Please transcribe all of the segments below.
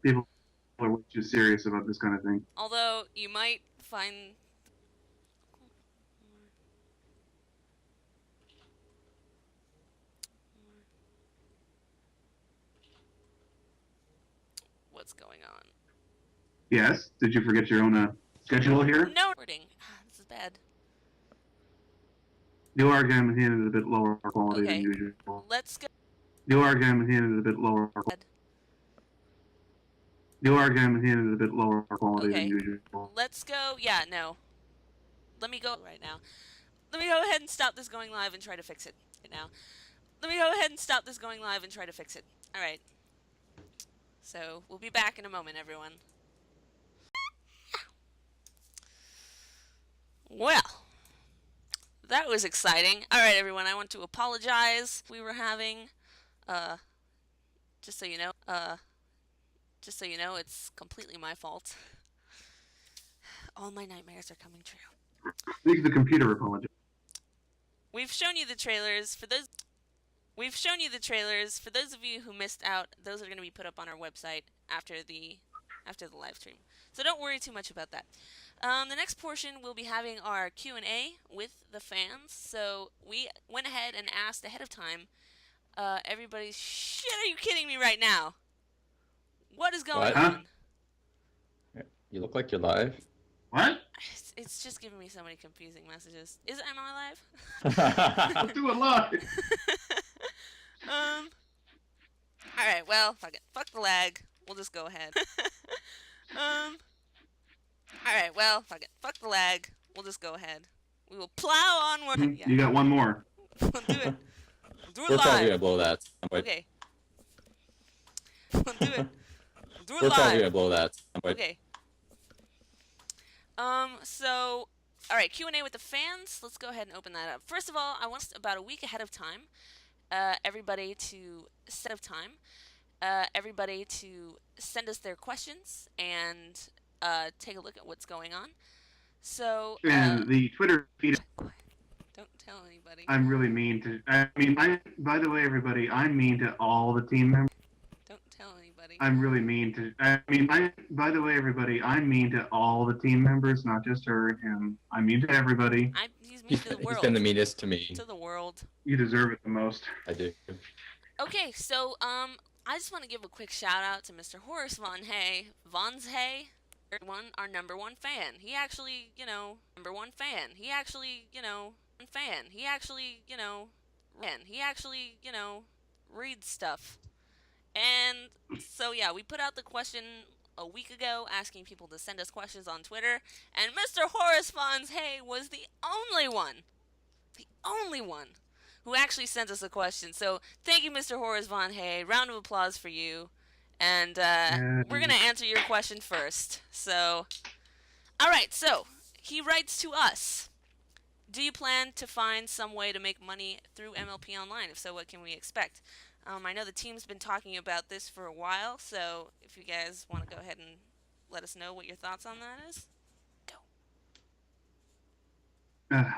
People are way too serious about this kind of thing. Although you might find. What's going on? Yes? Did you forget your own schedule here? No recording. This is bad. You are getting handed a bit lower quality than usual. Let's go. You are getting handed a bit lower. You are getting handed a bit lower quality than usual. Let's go. Yeah, no. Let me go right now. Let me go ahead and stop this going live and try to fix it right now. Let me go ahead and stop this going live and try to fix it. Alright. So, we'll be back in a moment, everyone. Well, that was exciting. Alright, everyone, I want to apologize. We were having, just so you know, it's completely my fault. All my nightmares are coming true. Make the computer apologize. We've shown you the trailers. For those of you who missed out, those are going to be put up on our website after the live stream. So don't worry too much about that. The next portion we'll be having our Q&A with the fans. So we went ahead and asked ahead of time. Everybody's shit. Are you kidding me right now? What is going on? You look like you're live. What? It's just giving me so many confusing messages. Am I live? Let's do it live. Alright, well, fuck it. Fuck the lag. We'll just go ahead. Alright, well, fuck it. Fuck the lag. We'll just go ahead. We will plow onward. Yeah. You got one more. We'll do it. We'll do it We're live. probably gonna blow that. Okay. We'll do it. We'll do it We're live. probably gonna blow that. Okay. So, alright, Q&A with the fans. Let's go ahead and open that up. First of all, I want about a week ahead of time, everybody to send us their questions and take a look at what's going on. So, and the Twitter feed. Don't tell anybody. I'm really mean to. By the way, everybody, I'm mean to all the team members. Don't tell anybody. I'm really mean to. By the way, everybody, I'm mean to all the team members, not just her and him. I'm mean to everybody. He's mean to the world. He's been the meanest to me. To the world. You deserve it the most. I do. Okay, so I just want to give a quick shout out to Mr. Horace Von Hay. Our number one fan. He actually, number one fan. He actually, reads stuff. And so, yeah, we put out the question a week ago asking people to send us questions on Twitter, and Mr. Horace Von Hay was the only one who actually sent us a question. So, thank you, Mr. Horace Von Hay. Round of applause for you. And we're going to answer your question first. So, alright, so, he writes to us. Do you plan to find some way to make money through MLPonline? If so, what can we expect? I know the team's been talking about this for a while, so if you guys want to go ahead and let us know what your thoughts on that is, go.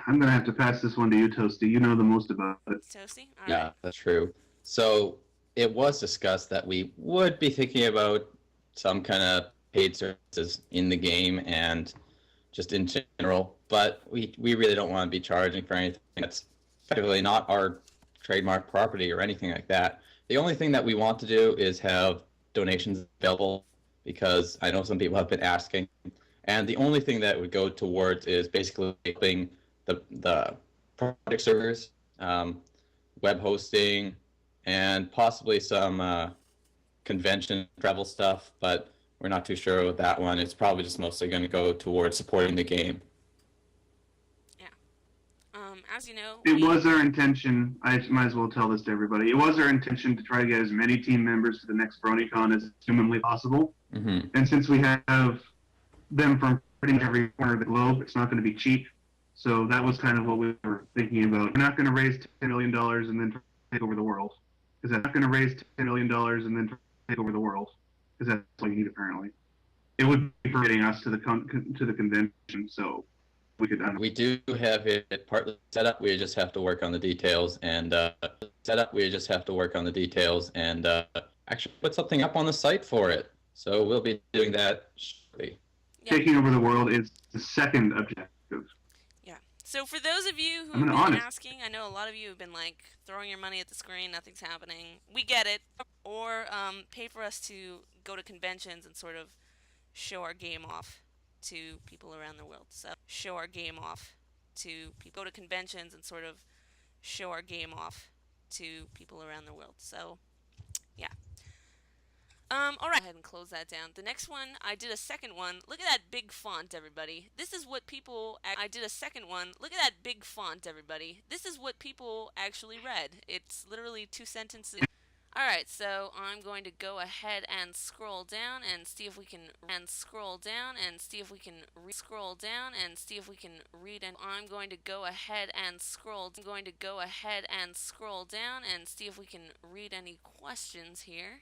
I'm going to have to pass this one to you, Toasty. You know the most about it. Toasty? All yeah, right. That's true. So it was discussed that we would be thinking about some kind of paid services in the game and just in general, but we really don't want to be charging for anything that's effectively not our trademark property or anything like that. The only thing that we want to do is have donations available, because I know some people have been asking, and the only thing that would go towards is basically helping the project servers, web hosting, and possibly some convention travel stuff, but we're not too sure with that one. It's probably just mostly going to go towards supporting the game. As you know, it was our intention. I might as well tell this to everybody. It was our intention to try to get as many team members to the next BronyCon as humanly possible. Mm-hmm. And since we have them from pretty much every corner of the globe, it's not going to be cheap. So that was kind of what we were thinking about. We're not going to raise $10 million and then take over the world, because that's not going to raise $10 million and then take over the world, because that's all you need apparently. It would be for getting us to the convention. So. We do have it partly set up. We just have to work on the details, and actually put something up on the site for it. So we'll be doing that shortly. Yeah. Taking over the world is the second objective. Yeah. So for those of you who I'm have been honest. asking, I know a lot of you have been like throwing your money at the screen, nothing's happening. We get it. Or pay for us to go to conventions and sort of show our game off to people around the world. So show our game off to people. Go to conventions and sort of show our game off to people around the world. So yeah. All right. Go ahead and close that down. The next one, I did a second one. Look at that big font, everybody. This is what people. I did a second one. Look at that big font, everybody. This is what people actually read. It's literally 2 sentences. All right, so I'm going to go ahead and scroll down and see if we can scroll down and see if we can read. And I'm going to go ahead and scroll. I'm going to go ahead and scroll down and see if we can read any questions here.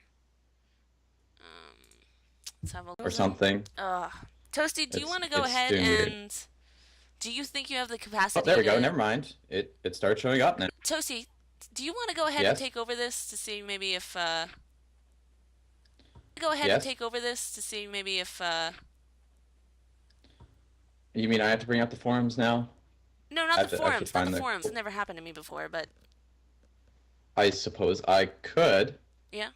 Let's have a Or something. Toasty, do you want to go It's ahead doing weird. and do you think you have the capacity? Oh, there we go. to- Never mind. It started showing up now. Toasty, do you want to go ahead Yes. and take over this to see maybe if go ahead and Yes. take over this to see maybe if You mean I have to bring up the forums now? no, I not have the to actually forums, not find the the- forums. It's never happened to me before, but I suppose I could. yeah,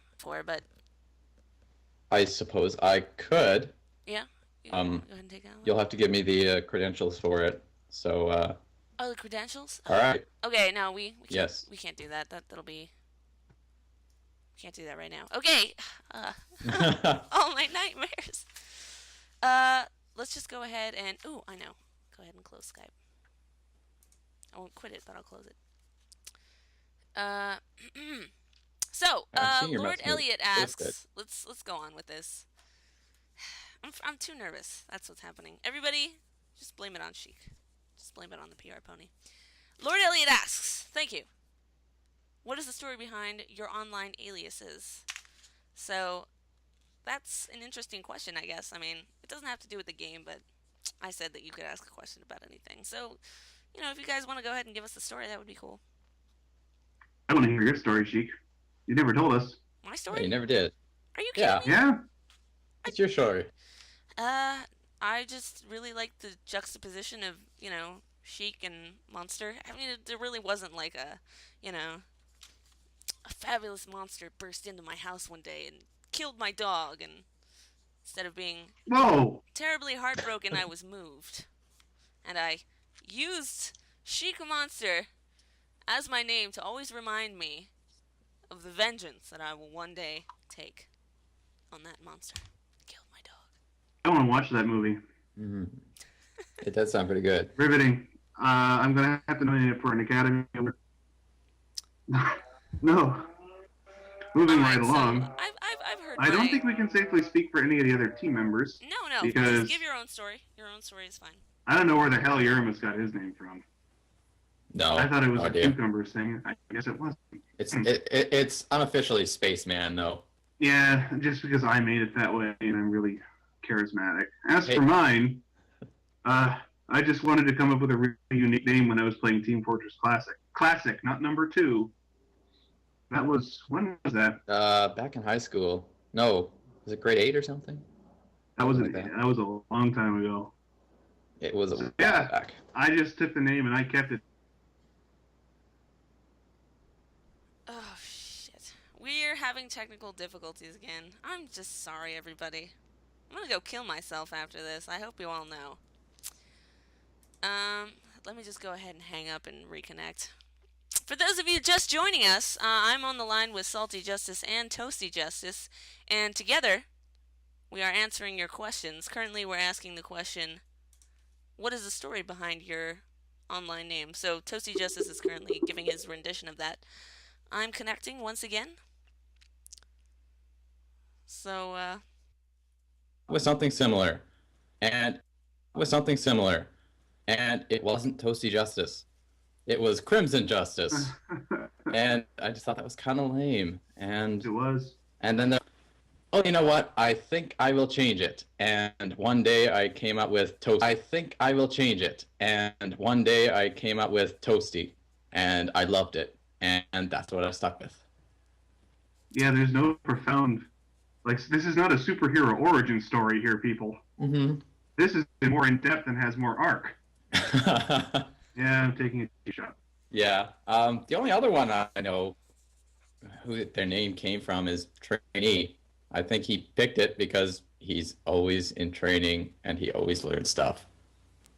I suppose I could. yeah. You Um, go ahead and take that one. You'll have to give me the credentials for it. So, Oh, the credentials. all right. Okay, no, we can't, Yes. we can't do that. That'll be. Can't do that right now. Okay. All my nightmares. Let's just go ahead and. Ooh, I know. Go ahead and close Skype. I won't quit it, but I'll close it. So, I'm seeing your Lord mouse move. Elliot That's asks. Let's go on with this. I'm too nervous. That's what's happening. Everybody, just blame it on Sheik. Just blame it on the PR pony. Lord Elliot asks. Thank you. What is the story behind your online aliases? So, that's an interesting question, I guess. I mean, it doesn't have to do with the game, but I said that you could ask a question about anything. So, you know, if you guys want to go ahead and give us the story, that would be cool. I want to hear your story, Sheik. You never told us. My Yeah, story? you never did. Are you kidding Yeah. me? Yeah? What's your story? I just really like the juxtaposition of, you know, Sheik and Monster. I mean, there really wasn't like a, you know, a fabulous monster burst into my house one day and killed my dog, and instead of being Whoa! terribly heartbroken, I was moved. And I used Sheik Monster as my name to always remind me of the vengeance that I will one day take on that monster. Killed my dog. I want to watch that movie. Mm-hmm. It does sound pretty good. Riveting. I'm going to have to nominate it for an Academy Award. No. Moving right along. So I've heard. I don't think we can safely speak for any of the other team members. No. because- Please give your own story. Your own story is fine. I don't know where the hell Uramus got his name from. No. I thought it was no a idea. cucumber thing. I guess it was. It's unofficially Spaceman, though. Yeah, just because I made it that way and I'm really charismatic. As Hey. for mine, I just wanted to come up with a really unique name when I was playing Team Fortress Classic. Classic, not number 2. That was, when was that? Back in high school. No, was it grade 8 or something? That was Something like that. that was a long time ago. It was a while Yeah. back. I just took the name and I kept it. Oh shit. We're having technical difficulties again. I'm just sorry, everybody. I'm gonna go kill myself after this. I hope you all know. Let me just go ahead and hang up and reconnect. For those of you just joining us, I'm on the line with Salty Justice and Toasty Justice, and together we are answering your questions. Currently, we're asking the question, what is the story behind your online name? So, Toasty Justice is currently giving his rendition of that. I'm connecting once again. So, With something similar. And it wasn't Toasty Justice. It was Crimson Justice. And I just thought that was kind of lame. And It was. then oh, you know what? I think I will change it. And one day I came up with Toasty. I think I will change it. And one day I came up with Toasty. And I loved it. And that's what I stuck with. Yeah, there's no profound. Like, this is not a superhero origin story here, people. Mm-hmm. This is more in depth and has more arc. Yeah, I'm taking a shot. Yeah. The only other one I know who their name came from is Trainee. I think he picked it because he's always in training and he always learns stuff.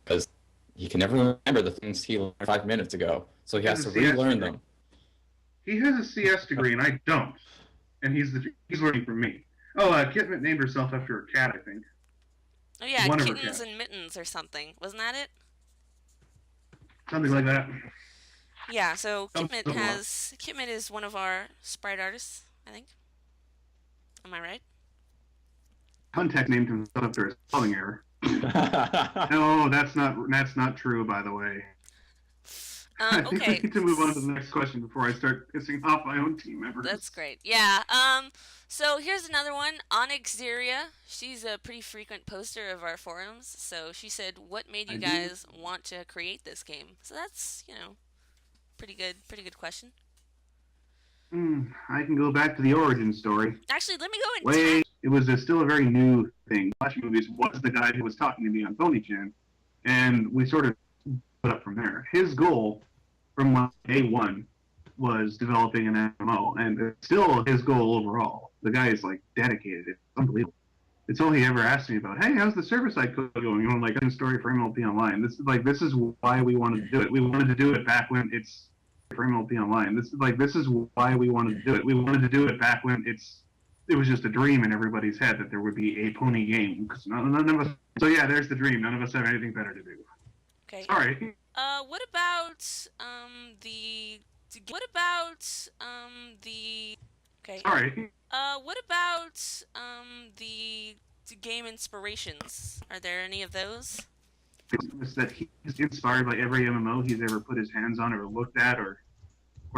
Because he can never remember the things he learned 5 minutes ago, so he has to relearn them. He has a CS degree and I don't, and he's learning from me. Oh, Kitman named herself after a cat, I think. Oh yeah, Kittens and Mittens or something. Wasn't that it? Something like that. Yeah, so Kitman is one of our sprite artists, I think. Am I right? Context named himself after a spelling error. No, that's not true, by the way. I think we need to move on to the next question before I start pissing off my own team members. That's great. Yeah. So here's another one. Onyx Zeria. She's a pretty frequent poster of our forums. So she said, "What made you guys want to create this game?" So that's pretty good question. I can go back to the origin story. Actually, let me go and Wait, it was still a very new thing. Watching movies was the guy who was talking to me on Pon-e3, and we sort of put up from there. His goal from day one was developing an MMO, and it's still his goal overall. The guy is like dedicated. It's unbelievable. It's all he ever asked me about. Hey, how's the server-side code going? You know, like a story for MLPonline. This is why we wanted to do it. We wanted to do it back when it's for MLPonline. This is why we wanted to do it. We wanted to do it back when it was just a dream in everybody's head that there would be a pony game. Because none of us. So yeah, there's the dream. None of us have anything better to do. Okay. Sorry. What about the? Okay. Sorry. What about the game inspirations? Are there any of those? It's that he's inspired by every MMO he's ever put his hands on or looked at, or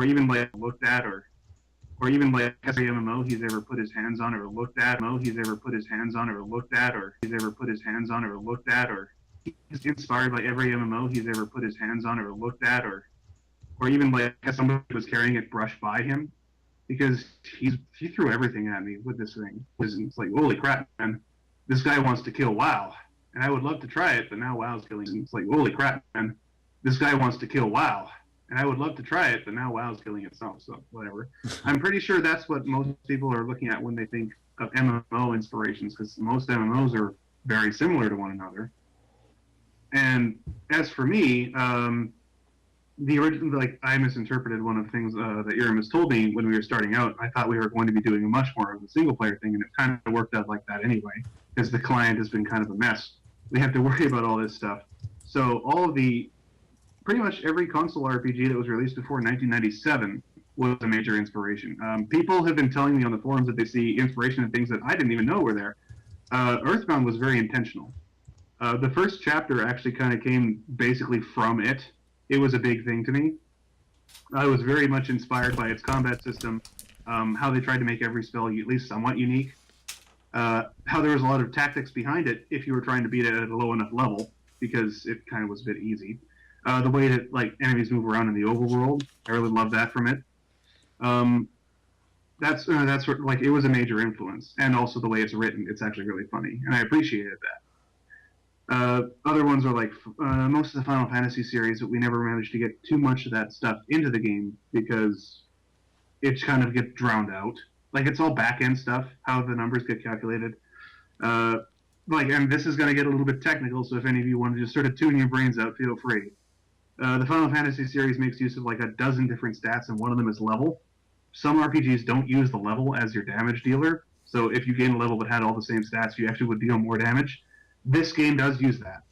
even like every MMO he's ever put his hands on or looked at. He's inspired by every MMO he's ever put his hands on or looked at, or even like somebody was carrying it brushed by him, because he threw everything at me with this thing. It's like, holy crap, man, this guy wants to kill WoW, and I would love to try it, but now WoW's killing him. It's like, holy crap, man, this guy wants to kill WoW, and I would love to try it, but now WoW's killing itself. So whatever. I'm pretty sure that's what most people are looking at when they think of MMO inspirations, because most MMOs are very similar to one another. And as for me, the original, like, I misinterpreted one of the things that Iramis told me when we were starting out. I thought we were going to be doing much more of a single player thing, and it kind of worked out like that anyway, because the client has been kind of a mess. We have to worry about all this stuff. So pretty much every console RPG that was released before 1997 was a major inspiration. People have been telling me on the forums that they see inspiration in things that I didn't even know were there. Earthbound was very intentional. The first chapter actually kind of came basically from it. It was a big thing to me. I was very much inspired by its combat system, how they tried to make every spell at least somewhat unique, how there was a lot of tactics behind it if you were trying to beat it at a low enough level, because it kind of was a bit easy. The way that like enemies move around in the overworld, I really love that from it. That's sort of like, it was a major influence, and also the way it's written, it's actually really funny, and I appreciated that. Other ones are like most of the Final Fantasy series, but we never managed to get too much of that stuff into the game because it kind of gets drowned out. Like, it's all back-end stuff, how the numbers get calculated. And this is going to get a little bit technical, so if any of you want to just sort of tune your brains out, feel free. The Final Fantasy series makes use of like a dozen different stats, and one of them is level. Some RPGs don't use the level as your damage dealer, so if you gain a level that had all the same stats, you actually would deal more damage. This game does use that.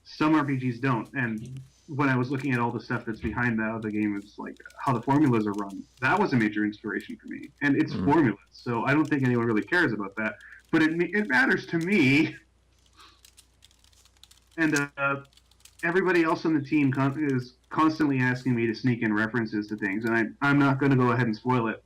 Some RPGs don't, and when I was looking at all the stuff that's behind the game, is like how the formulas are run. That was a major inspiration for me, and it's formulas, so I don't think anyone really cares about that. But it matters to me, and everybody else on the team is constantly asking me to sneak in references to things, and I'm not going to go ahead and spoil it,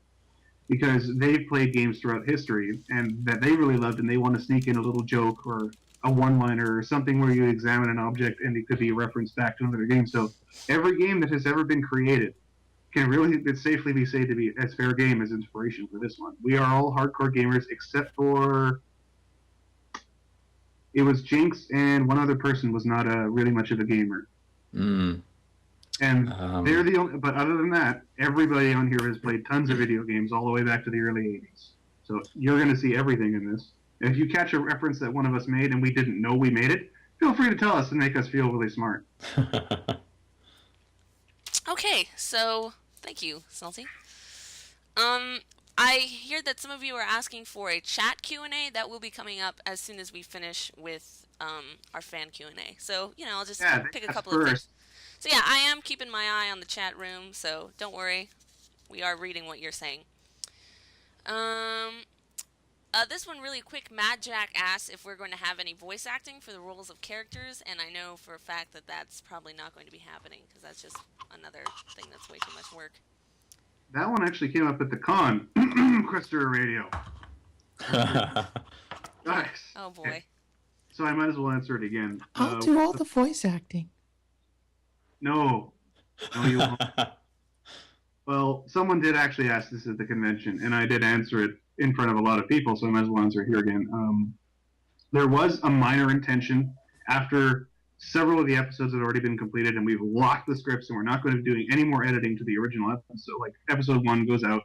because they've played games throughout history and that they really loved, and they want to sneak in a little joke or a one-liner or something where you examine an object and it could be referenced back to another game. So every game that has ever been created can really safely be said to be as fair game as inspiration for this one. We are all hardcore gamers except for it was Jinx and one other person was not really much of a gamer. Mm. And they're the only, but other than that, everybody on here has played tons of video games all the way back to the early 80s. So you're going to see everything in this. And if you catch a reference that one of us made and we didn't know we made it, feel free to tell us and make us feel really smart. Okay, so thank you, Salty. I hear that some of you are asking for a chat Q&A that will be coming up as soon as we finish with our fan Q&A. So, you know, I'll just pick a couple of things. So yeah, I am keeping my eye on the chat room, so don't worry. We are reading what you're saying. This one really quick. Mad Jack asks if we're going to have any voice acting for the roles of characters, and I know for a fact that that's probably not going to be happening, because that's just another thing that's way too much work. That one actually came up at the con, Christopher Radio. Nice. Oh boy. So I might as well answer it again. I'll do all the voice acting. No, you won't. Well, someone did actually ask this at the convention, and I did answer it in front of a lot of people, so I might as well answer it here again. There was a minor intention after several of the episodes had already been completed, and we've locked the scripts, and we're not going to be doing any more editing to the original episode. Like, episode 1 goes out.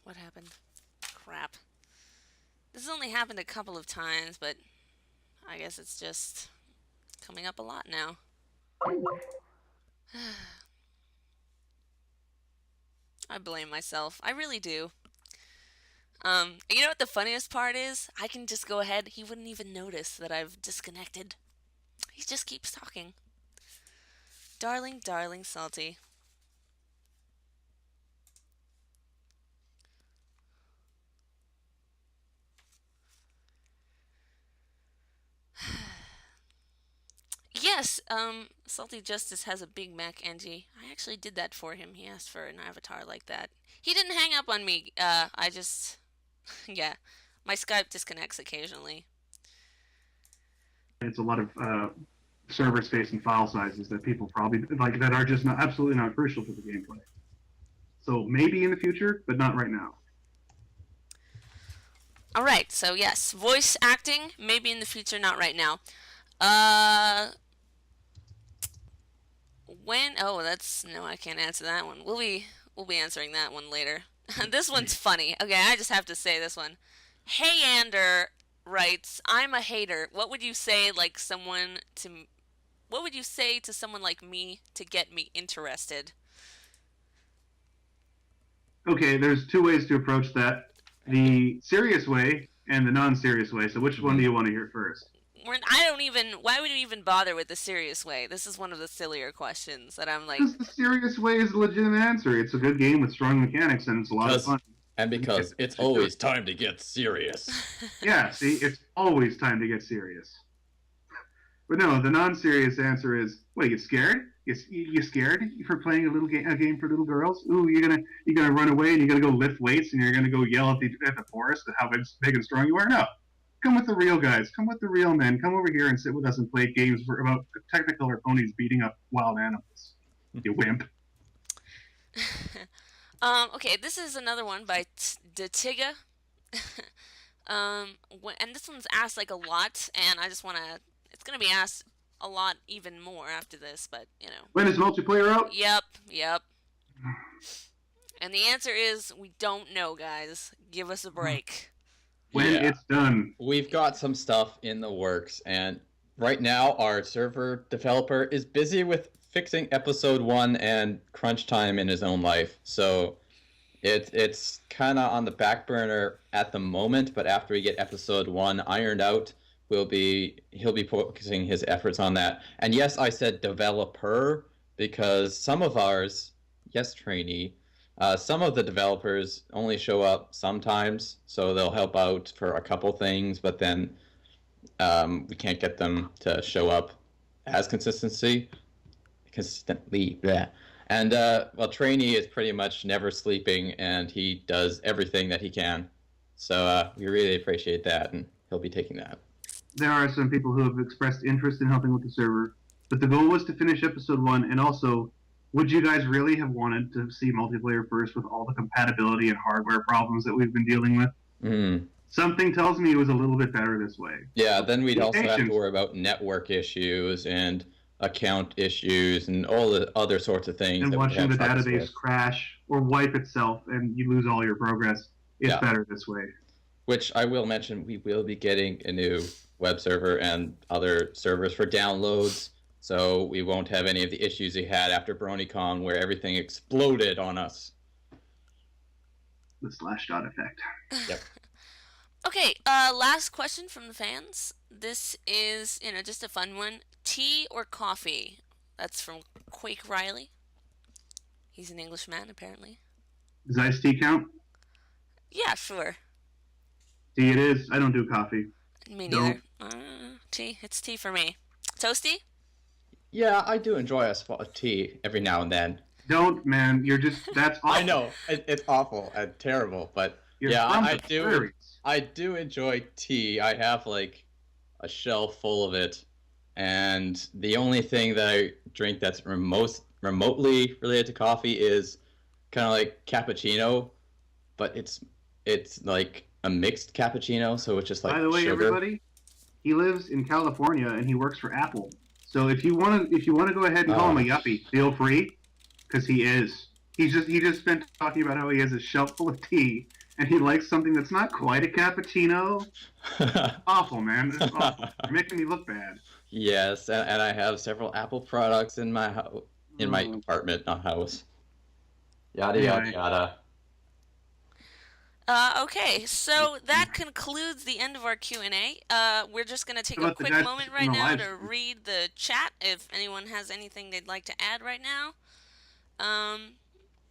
What happened? Crap. This has only happened a couple of times, but I guess it's just coming up a lot now. I blame myself. I really do. You know what the funniest part is? I can just go ahead. He wouldn't even notice that I've disconnected. He just keeps talking. Darling, darling, Salty. Yes, Salty Justice has a Big Mac, Angie. I actually did that for him. He asked for an avatar like that. He didn't hang up on me. I just... yeah, my Skype disconnects occasionally. It's a lot of server space and file sizes that people probably like that are just absolutely not crucial to the gameplay. So maybe in the future, but not right now. All right, so yes, voice acting maybe in the future, not right now. When? Oh, that's no, I can't answer that one. We'll be answering that one later. This one's funny. Okay, I just have to say this one. Hey Ander writes, "I'm a hater. What would you say like someone to? What would you say to someone like me to get me interested?" Okay, there's two ways to approach that: the serious way and the non-serious way. So, which one do you want to hear first? Why would you even bother with the serious way? This is one of the sillier questions that I'm like... Because the serious way is a legitimate answer. It's a good game with strong mechanics, and it's a lot of fun. And because it's always time to get serious. Yeah, see, it's always time to get serious. But no, the non-serious answer is, what, you scared? You scared for playing a game for little girls? Ooh, you're gonna run away and you're gonna go lift weights and you're gonna go yell at the forest at how big and strong you are? No. Come with the real guys. Come with the real men. Come over here and sit with us and play games about Technicolor ponies beating up wild animals. You wimp. Okay, this is another one by Detiga. And this one's asked like a lot, and I just want to... It's going to be asked a lot even more after this, but, you know. When is multiplayer out? Yep. And the answer is, we don't know, guys. Give us a break. When it's done. We've got some stuff in the works, and right now our server developer is busy with fixing episode 1 and crunch time in his own life. So it's kind of on the back burner at the moment, but after we get episode 1 ironed out, he'll be focusing his efforts on that. And yes, I said developer because some of ours, yes, trainee, some of the developers only show up sometimes, so they'll help out for a couple things, but then we can't get them to show up as consistently. Yeah. And well, trainee is pretty much never sleeping, and he does everything that he can. So we really appreciate that, and he'll be taking that. there are some people who have expressed interest in helping with the server, but the goal was to finish episode 1, and also, would you guys really have wanted to see multiplayer first with all the compatibility and hardware problems that we've been dealing with? Mm. Something tells me it was a little bit better this way. Yeah, then we'd also have to worry about network issues and account issues and all the other sorts of things. And watching the database crash or wipe itself and you lose all your progress. It's better this way. Which I will mention, we will be getting a new web server and other servers for downloads, so we won't have any of the issues we had after BronyCon where everything exploded on us. The Slashdot effect. Yep. Okay, last question from the fans. This is, just a fun one. Tea or coffee? That's from Quake Riley. He's an Englishman, apparently. Does iced tea count? Yeah, sure. Tea it is. I don't do coffee. Me neither. Tea. It's tea for me. Toasty? Yeah, I do enjoy a spot of tea every now and then. Don't, man. You're just, that's awful. I know. It's awful and terrible, but I do. I do enjoy tea. I have like a shelf full of it, and the only thing that I drink that's remotely related to coffee is kind of like cappuccino, but it's like a mixed cappuccino, so it's just like. By the way, sugar. everybody, he lives in California and he works for Apple. So if you want to go ahead and call him a yuppie, feel free, because he is. He just spent talking about how he has a shelf full of tea. And he likes something that's not quite a cappuccino. Awful, man. It's awful. You're making me look bad. Yes, and I have several Apple products in my my apartment, not house. Yada yada yada. Okay, so that concludes the end of our Q&A. We're just going to take a quick moment right now to read the chat if anyone has anything they'd like to add right now.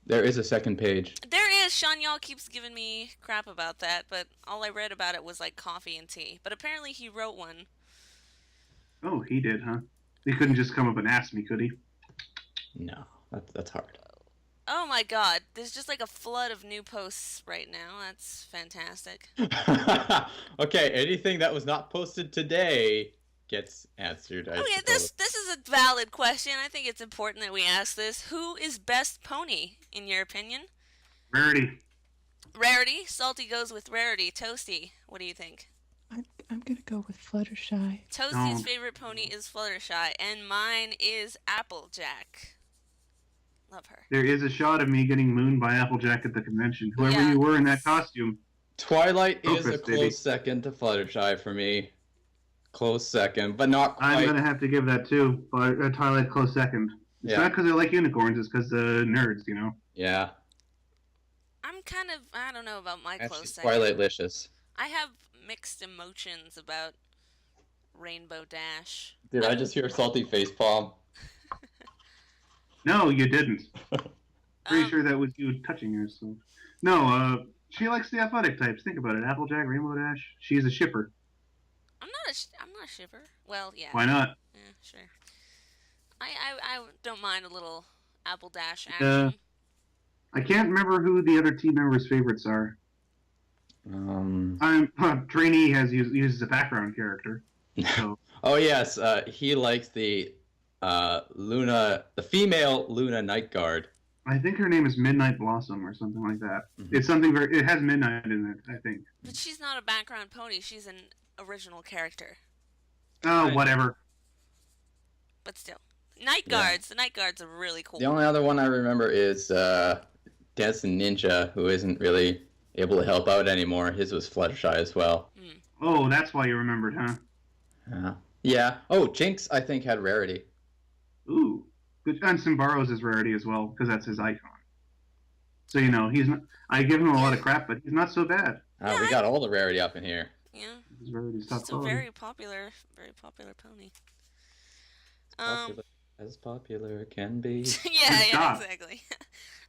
There is a second page. There is. Sean Y'all keeps giving me crap about that, but all I read about it was like coffee and tea. But apparently he wrote one. Oh, he did, huh? He couldn't just come up and ask me, could he? No, that's hard. Oh my god, there's just like a flood of new posts right now. That's fantastic. Okay, anything that was not posted today gets answered. Okay, this is a valid question. I think it's important that we ask this. Who is best pony, in your opinion? Rarity. Rarity? Salty goes with Rarity. Toasty, what do you think? I'm gonna go with Fluttershy. Toasty's favorite pony is Fluttershy, and mine is Applejack. Love her. There is a shot of me getting mooned by Applejack at the convention. Whoever you were in that costume. Twilight is a close second to Fluttershy for me. Close second, but not quite. I'm gonna have to give that too, but Twilight close second. It's not because I like unicorns; it's because the nerds, you know. Yeah. I'm kind of, I don't know about my close second. Twilight-licious. I have mixed emotions about Rainbow Dash. Did I just hear salty facepalm? No, you didn't. Pretty sure that was you touching yourself. No, she likes the athletic types. Think about it: Applejack, Rainbow Dash. She's a shipper. I'm not a shipper. Well, yeah. Why not? Yeah, sure. I don't mind a little Apple Dash action. I can't remember who the other team members' favorites are. Trainee uses a background character. So. Oh yes, he likes the Luna, the female Luna Night Guard. I think her name is Midnight Blossom or something like that. Mm-hmm. It's something it has midnight in it, I think. But she's not a background pony. She's an original character. Oh, whatever. But still. Night Guards. The Night Guards are really cool. The only other one I remember is Dancing Ninja, who isn't really able to help out anymore. His was Fluttershy as well. Mm. Oh, that's why you remembered, huh? Yeah. Oh, Jinx, I think, had Rarity. Ooh. Good. And Simbaro's is Rarity as well, because that's his icon. So, he's not... I give him a lot of crap, but he's not so bad. We got all the Rarity up in here. Yeah. It's a very popular pony. As popular can be. yeah, exactly.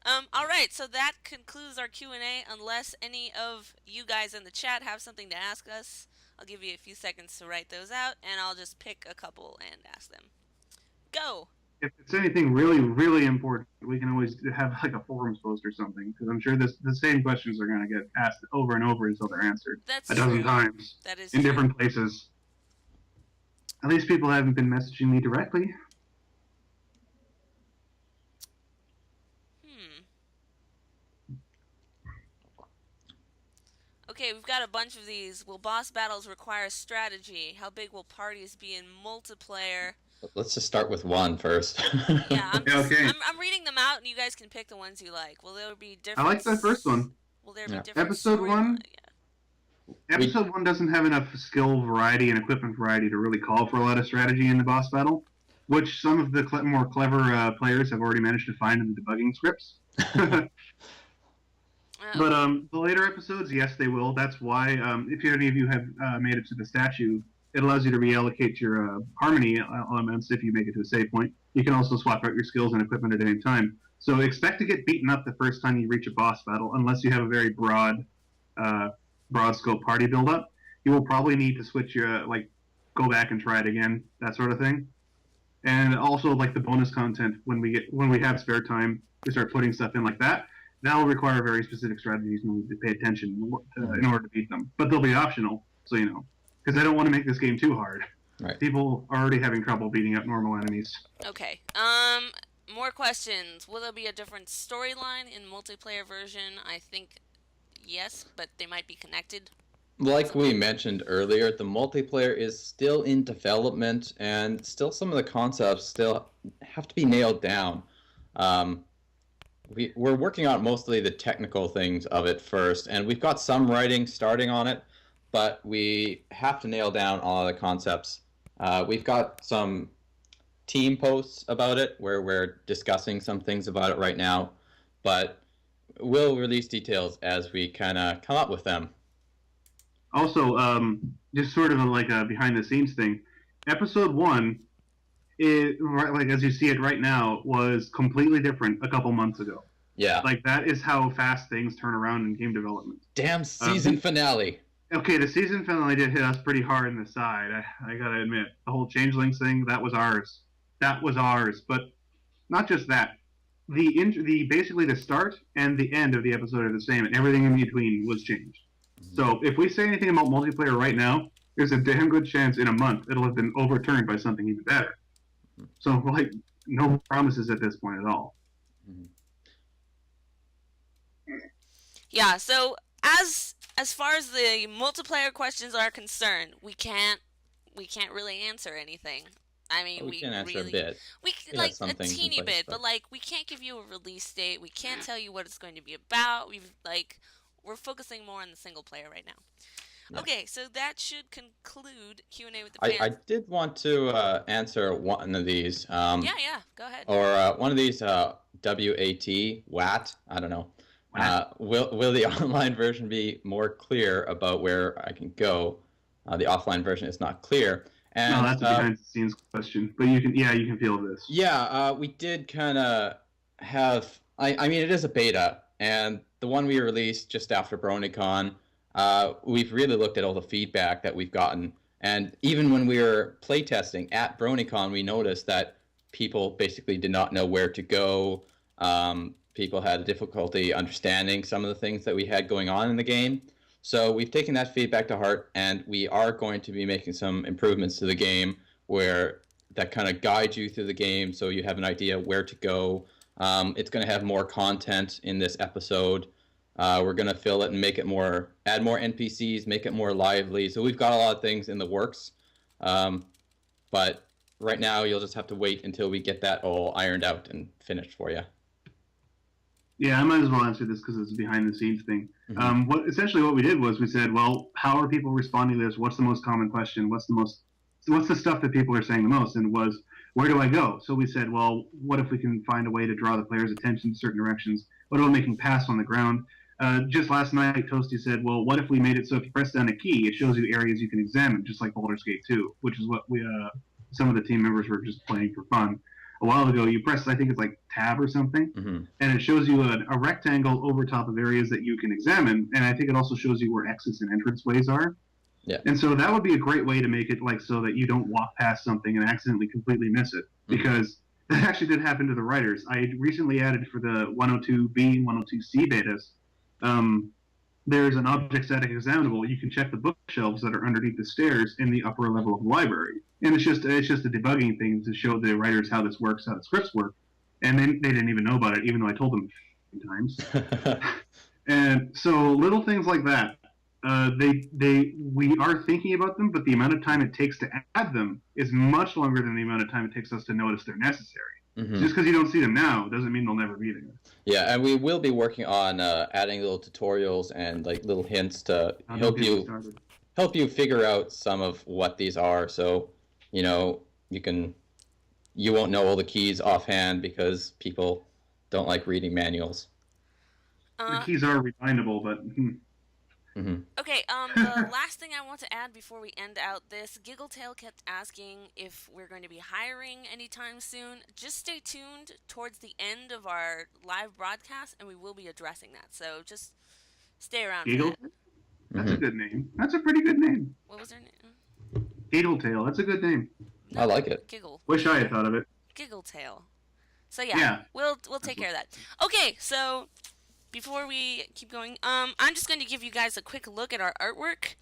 All right, so that concludes our Q&A. Unless any of you guys in the chat have something to ask us, I'll give you a few seconds to write those out, and I'll just pick a couple and ask them. Go! If it's anything really, really important, we can always have like a forums post or something, because I'm sure the same questions are going to get asked over and over until they're answered. That's a dozen true. times. That is in true. different places. At least people haven't been messaging me directly. Okay, we've got a bunch of these. Will boss battles require strategy? How big will parties be in multiplayer? Let's just start with one first. Yeah, Okay. I'm reading them out, and you guys can pick the ones you like. Will there be I different? like the first one. Will there be Yeah. different? Episode story- 1? Yeah. Episode 1 doesn't have enough skill variety and equipment variety to really call for a lot of strategy in the boss battle, which some of the more clever players have already managed to find in the debugging scripts. But the later episodes, yes, they will. That's why, if any of you have made it to the statue, it allows you to reallocate your harmony elements if you make it to a save point. You can also swap out your skills and equipment at any time. So expect to get beaten up the first time you reach a boss battle, unless you have a very broad scope party build up. You will probably need to switch your go back and try it again, that sort of thing. And also like the bonus content when we have spare time, we start putting stuff in like that. That will require very specific strategies and we need to pay attention in order to beat them. But they'll be optional, so you know. Because I don't want to make this game too hard. Right. People are already having trouble beating up normal enemies. Okay. More questions. Will there be a different storyline in multiplayer version? I think yes, but they might be connected. Like we mentioned earlier, the multiplayer is still in development, and still some of the concepts still have to be nailed down. We're working on mostly the technical things of it first, and we've got some writing starting on it, but we have to nail down all the concepts. We've got some team posts about it where we're discussing some things about it right now, but we'll release details as we kind of come up with them. Also, just sort of like a behind-the-scenes thing, Episode 1, as you see it right now, was completely different a couple months ago. Yeah. Like, that is how fast things turn around in game development. Damn season finale. Okay, the season finale did hit us pretty hard in the side, I gotta admit. The whole Changelings thing, that was ours. That was ours. But not just that. Basically the start and the end of the episode are the same, and everything in between was changed. So if we say anything about multiplayer right now, there's a damn good chance in a month it'll have been overturned by something even better. So, no promises at this point at all. Yeah, so as far as the multiplayer questions are concerned, we can't really answer anything. I mean, We can answer really, a bit. We Yeah, like some a things in teeny place, bit, but we can't give you a release date. We can't tell you what it's going to be about. We're focusing more on the single player right now. Yeah. Okay, so that should conclude Q&A with the fans. I did want to answer one of these. Yeah, go ahead. Or one of these WAT, I don't know. Will the online version be more clear about where I can go? The offline version is not clear. And, No, that's a behind-the-scenes question, but you can feel this. Yeah, we did kind of have. I mean, it is a beta, and the one we released just after BronyCon, we've really looked at all the feedback that we've gotten, and even when we were playtesting at BronyCon, we noticed that people basically did not know where to go. People had difficulty understanding some of the things that we had going on in the game. So we've taken that feedback to heart, and we are going to be making some improvements to the game where that kind of guides you through the game so you have an idea where to go. It's going to have more content in this episode. We're going to fill it and make it add more NPCs, make it more lively. So we've got a lot of things in the works. But right now, you'll just have to wait until we get that all ironed out and finished for you. Yeah, I might as well answer this because it's a behind-the-scenes thing. Mm-hmm. Essentially what we did was we said, well, how are people responding to this? What's the most common question? What's the stuff that people are saying the most? And it was, where do I go? So we said, well, what if we can find a way to draw the player's attention to certain directions? What about making paths on the ground? Just last night, Toasty said, well, what if we made it so if you press down a key, it shows you areas you can examine, just like Baldur's Gate 2, which is what some of the team members were just playing for fun. A while ago, you press, I think it's like tab or something, and it shows you a rectangle over top of areas that you can examine, and I think it also shows you where exits and entrance ways are. Yeah. And so that would be a great way to make it so that you don't walk past something and accidentally completely miss it, because that actually did happen to the writers. I recently added for the 102B and 102C betas, there's an object static examinable. You can check the bookshelves that are underneath the stairs in the upper level of the library, and it's just a debugging thing to show the writers how this works, how the scripts work, and they didn't even know about it, even though I told them times. And so little things like that, we are thinking about them, but the amount of time it takes to add them is much longer than the amount of time it takes us to notice they're necessary. Mm-hmm. Just because you don't see them now doesn't mean they'll never be there. Yeah, and we will be working on adding little tutorials and like little hints to help you figure out some of what these are. So, you won't know all the keys offhand because people don't like reading manuals. The keys are refindable, but Mm-hmm. Okay, the last thing I want to add before we end out this, Giggletail kept asking if we're going to be hiring anytime soon. Just stay tuned towards the end of our live broadcast, and we will be addressing that. So just stay around for that. That's a good name. That's a pretty good name. What was her name? Giggletail. That's a good name. No, I like it. Giggle. Wish I had thought of it. Giggletail. So yeah, we'll take care of that. Okay, so before we keep going, I'm just going to give you guys a quick look at our artwork.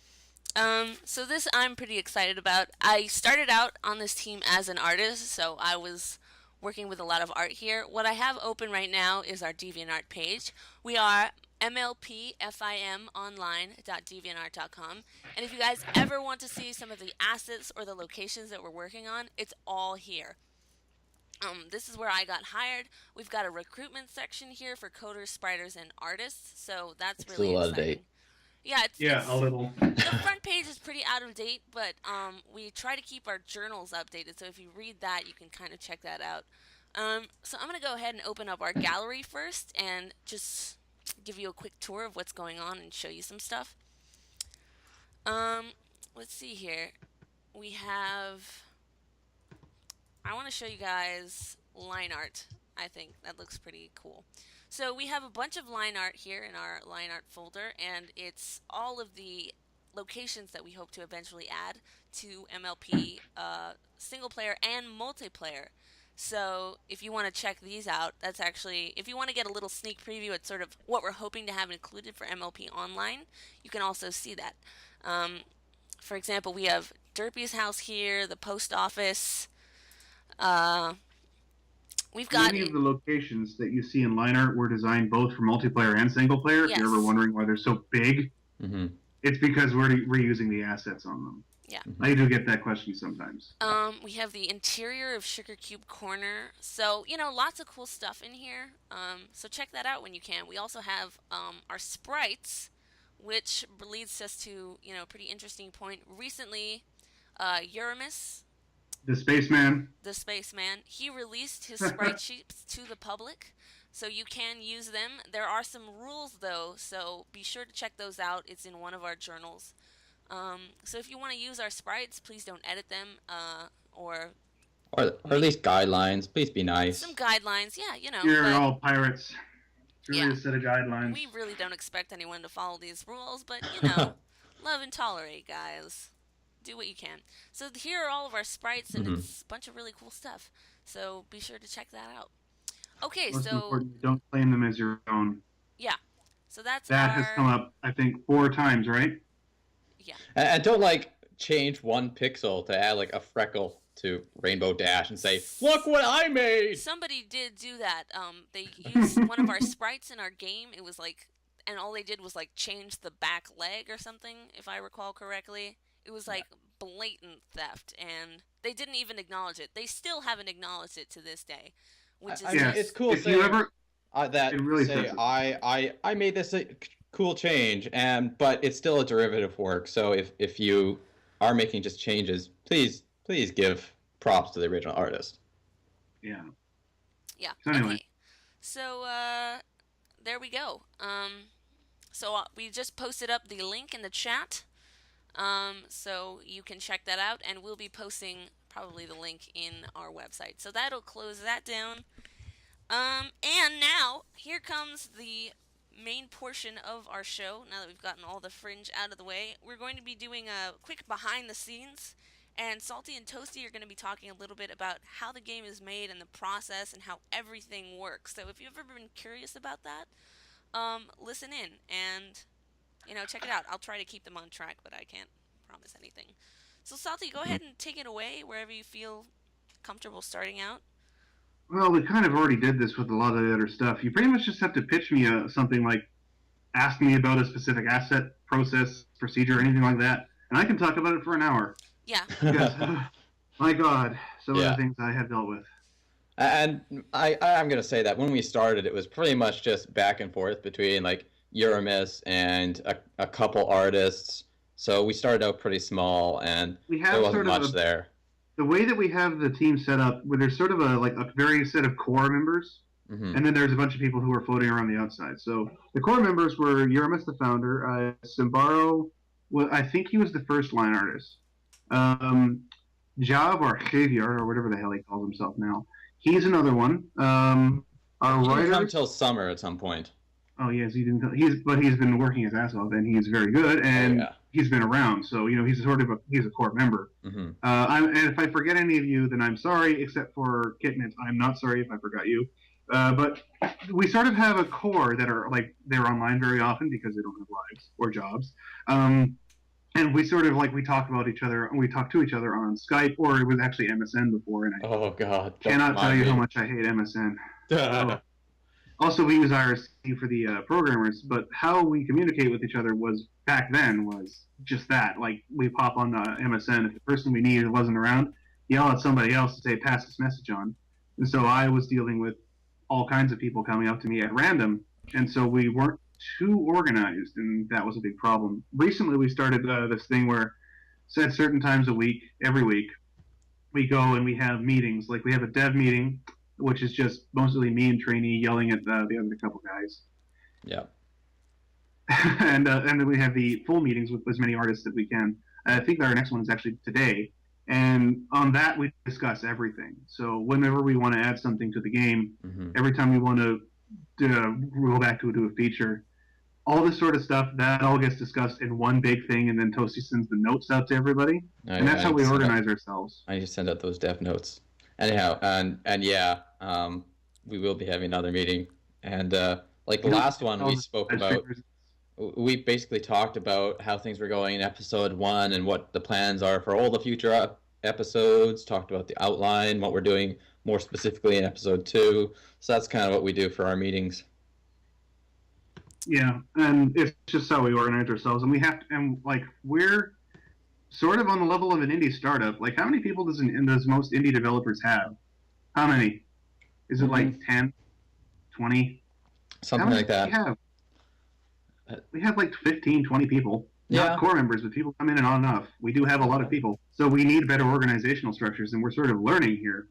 So this I'm pretty excited about. I started out on this team as an artist, so I was working with a lot of art here. What I have open right now is our DeviantArt page. We are MLPonline.deviantart.com, and if you guys ever want to see some of the assets or the locations that we're working on, it's all here. This is where I got hired. We've got a recruitment section here for coders, spriters, and artists, so that's really a lot exciting. of date. Yeah, it's a little. The front page is pretty out of date, but we try to keep our journals updated, so if you read that, you can kind of check that out. So I'm going to go ahead and open up our gallery first and just give you a quick tour of what's going on and show you some stuff. Let's see here. We have... I want to show you guys line art. I think that looks pretty cool. So we have a bunch of line art here in our line art folder, and it's all of the locations that we hope to eventually add to MLP single player and multiplayer. So if you want to check these out, that's actually, if you want to get a little sneak preview at sort of what we're hoping to have included for MLP Online, you can also see that. For example, we have Derpy's house here, the post office. We've got many of the locations that you see in line art were designed both for multiplayer and single player. Yes. If you're ever wondering why they're so big, it's because we're reusing the assets on them. Yeah. I do get that question sometimes. We have the interior of Sugar Cube Corner. So, lots of cool stuff in here. So check that out when you can. We also have our sprites, which leads us to, a pretty interesting point. Recently, Uramis, The spaceman, he released his sprite sheets to the public, so you can use them. There are some rules, though, so be sure to check those out. It's in one of our journals. So if you want to use our sprites, please don't edit them, or at least guidelines. Please be nice. some guidelines. Yeah, you're all pirates. It's really a set of guidelines. We really don't expect anyone to follow these rules, but, love and tolerate, guys. Do what you can. So here are all of our sprites, and it's a bunch of really cool stuff. So be sure to check that out. Okay, Most so important, don't claim them as your own. yeah, so that has come up, I think, 4 times, right? Yeah. And don't change one pixel to add a freckle to Rainbow Dash and say, "Look what I made." Somebody did do that. They used one of our sprites in our game. It was and all they did was change the back leg or something, if I recall correctly. It was blatant theft, and they didn't even acknowledge it. They still haven't acknowledged it to this day, which is it's cool. If you ever that really say I made this a cool change, but it's still a derivative work. So if you are making just changes, please give props to the original artist. Yeah. Yeah. So anyway. Okay. So there we go. So we just posted up the link in the chat. So you can check that out, and we'll be posting probably the link in our website. So that'll close that down. And now here comes the main portion of our show. Now that we've gotten all the fringe out of the way, we're going to be doing a quick behind the scenes, and Salty and Toasty are going to be talking a little bit about how the game is made and the process and how everything works. So if you've ever been curious about that, listen in and check it out. I'll try to keep them on track, but I can't promise anything. So, Salty, go ahead and take it away wherever you feel comfortable starting out. Well, we kind of already did this with a lot of the other stuff. You pretty much just have to pitch me something like, ask me about a specific asset, process, procedure, anything like that, and I can talk about it for an hour. Yeah. Because, my God, some of the things I have dealt with. And I'm going to say that when we started, it was pretty much just back and forth between like Uramis and a couple artists. So we started out pretty small, and there wasn't much there. The way that we have the team set up, where there's sort of a very set of core members, and then there's a bunch of people who are floating around the outside. So the core members were Uramis, the founder, Simbaro, well, I think he was the first line artist. Jav or Javier, or whatever the hell he calls himself now, he's another one. Our writer come until summer at some point. Oh yes, he didn't. But he's been working his ass off, and he's very good, and he's been around. So he's he's a core member. And if I forget any of you, then I'm sorry. Except for Kitmint, I'm not sorry if I forgot you. But we sort of have a core that are they're online very often because they don't have lives or jobs. And we sort of we talk about each other. We talk to each other on Skype, or it was actually MSN before. And I cannot tell you how much I hate MSN. Also, we use IRC for the programmers, but how we communicate with each other was back then was just that. We pop on MSN. If the person we needed wasn't around, yell at somebody else to say, pass this message on. And so I was dealing with all kinds of people coming up to me at random, and so we weren't too organized, and that was a big problem. Recently, we started this thing where at certain times a week, every week, we go and we have meetings. We have a dev meeting, which is just mostly me and Trainee yelling at the other couple guys. Yeah. and then we have the full meetings with as many artists as we can. I think our next one is actually today. And on that, we discuss everything. So whenever we want to add something to the game, every time we want to go back to do a feature, all this sort of stuff, that all gets discussed in one big thing, and then Toasty sends the notes out to everybody. And that's how we organize ourselves. I need to send out those dev notes. Anyhow, and yeah, we will be having another meeting, and the last one we spoke about, we basically talked about how things were going in episode 1 and what the plans are for all the future episodes. Talked about the outline, what we're doing more specifically in episode 2. So that's kind of what we do for our meetings. Yeah, and it's just how we organize ourselves, and we have to, and we're sort of on the level of an indie startup. How many people does most indie developers have? How many? Is it 10, 20? Something like that. We have 15, 20 people. Not core members, but people come in and on and off. We do have a lot of people. So we need better organizational structures, and we're sort of learning here.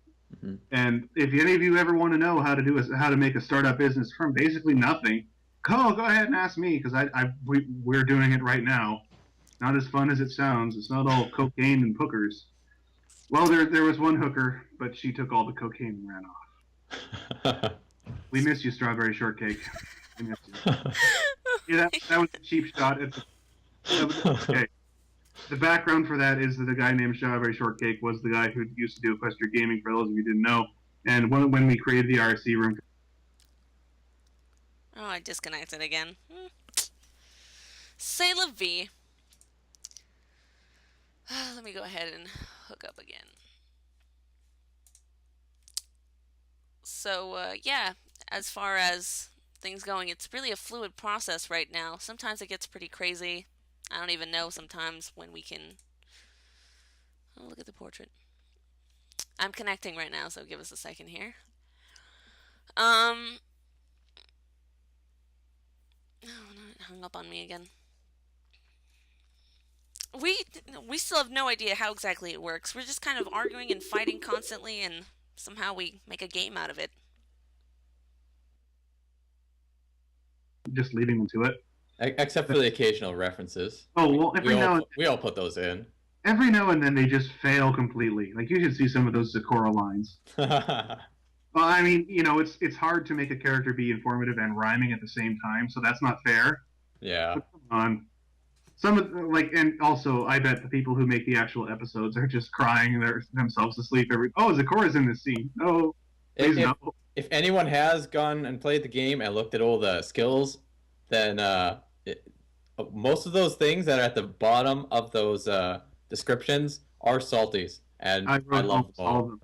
And if any of you ever want to know how to make a startup business from basically nothing, go ahead and ask me, because we're doing it right now. Not as fun as it sounds. It's not all cocaine and hookers. Well, there was one hooker, but she took all the cocaine and ran off. We missed you, Strawberry Shortcake. We missed you. Yeah, that was a cheap shot. Okay. The background for that is that the guy named Strawberry Shortcake was the guy who used to do Equestria Gaming, for those of you who didn't know. And when we created the RC room... Oh, I disconnected again. C'est la vie. Let me go ahead and hook up again. So, yeah, as far as things going, it's really a fluid process right now. Sometimes it gets pretty crazy. I don't even know sometimes when we can... Oh, look at the portrait. I'm connecting right now, so give us a second here. Oh, no, it hung up on me again. We still have no idea how exactly it works. We're just kind of arguing and fighting constantly, and somehow we make a game out of it. Just leaving them to it. Except for the occasional references. Oh, well, we all put those in. Every now and then they just fail completely. You should see some of those Zakora lines. Well, I mean, it's hard to make a character be informative and rhyming at the same time, so that's not fair. Yeah. But come on. Some of and also, I bet the people who make the actual episodes are just crying themselves to sleep Zakora's in this scene. No, please no. If anyone has gone and played the game and looked at all the skills, then most of those things that are at the bottom of those descriptions are salties, and I I wrote love them all of all. them.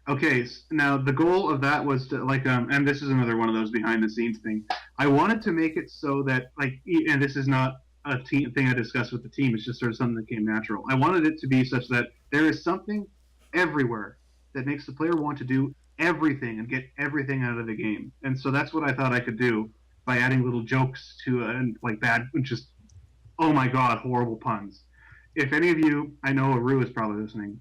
Okay, now the goal of that was to and this is another one of those behind the scenes thing. I wanted to make it so that and this is not a team thing I discussed with the team. It's just sort of something that came natural. I wanted it to be such that there is something everywhere that makes the player want to do everything and get everything out of the game. And so that's what I thought I could do by adding little jokes to and like bad, just oh my god, horrible puns. If any of you, I know Aru is probably listening,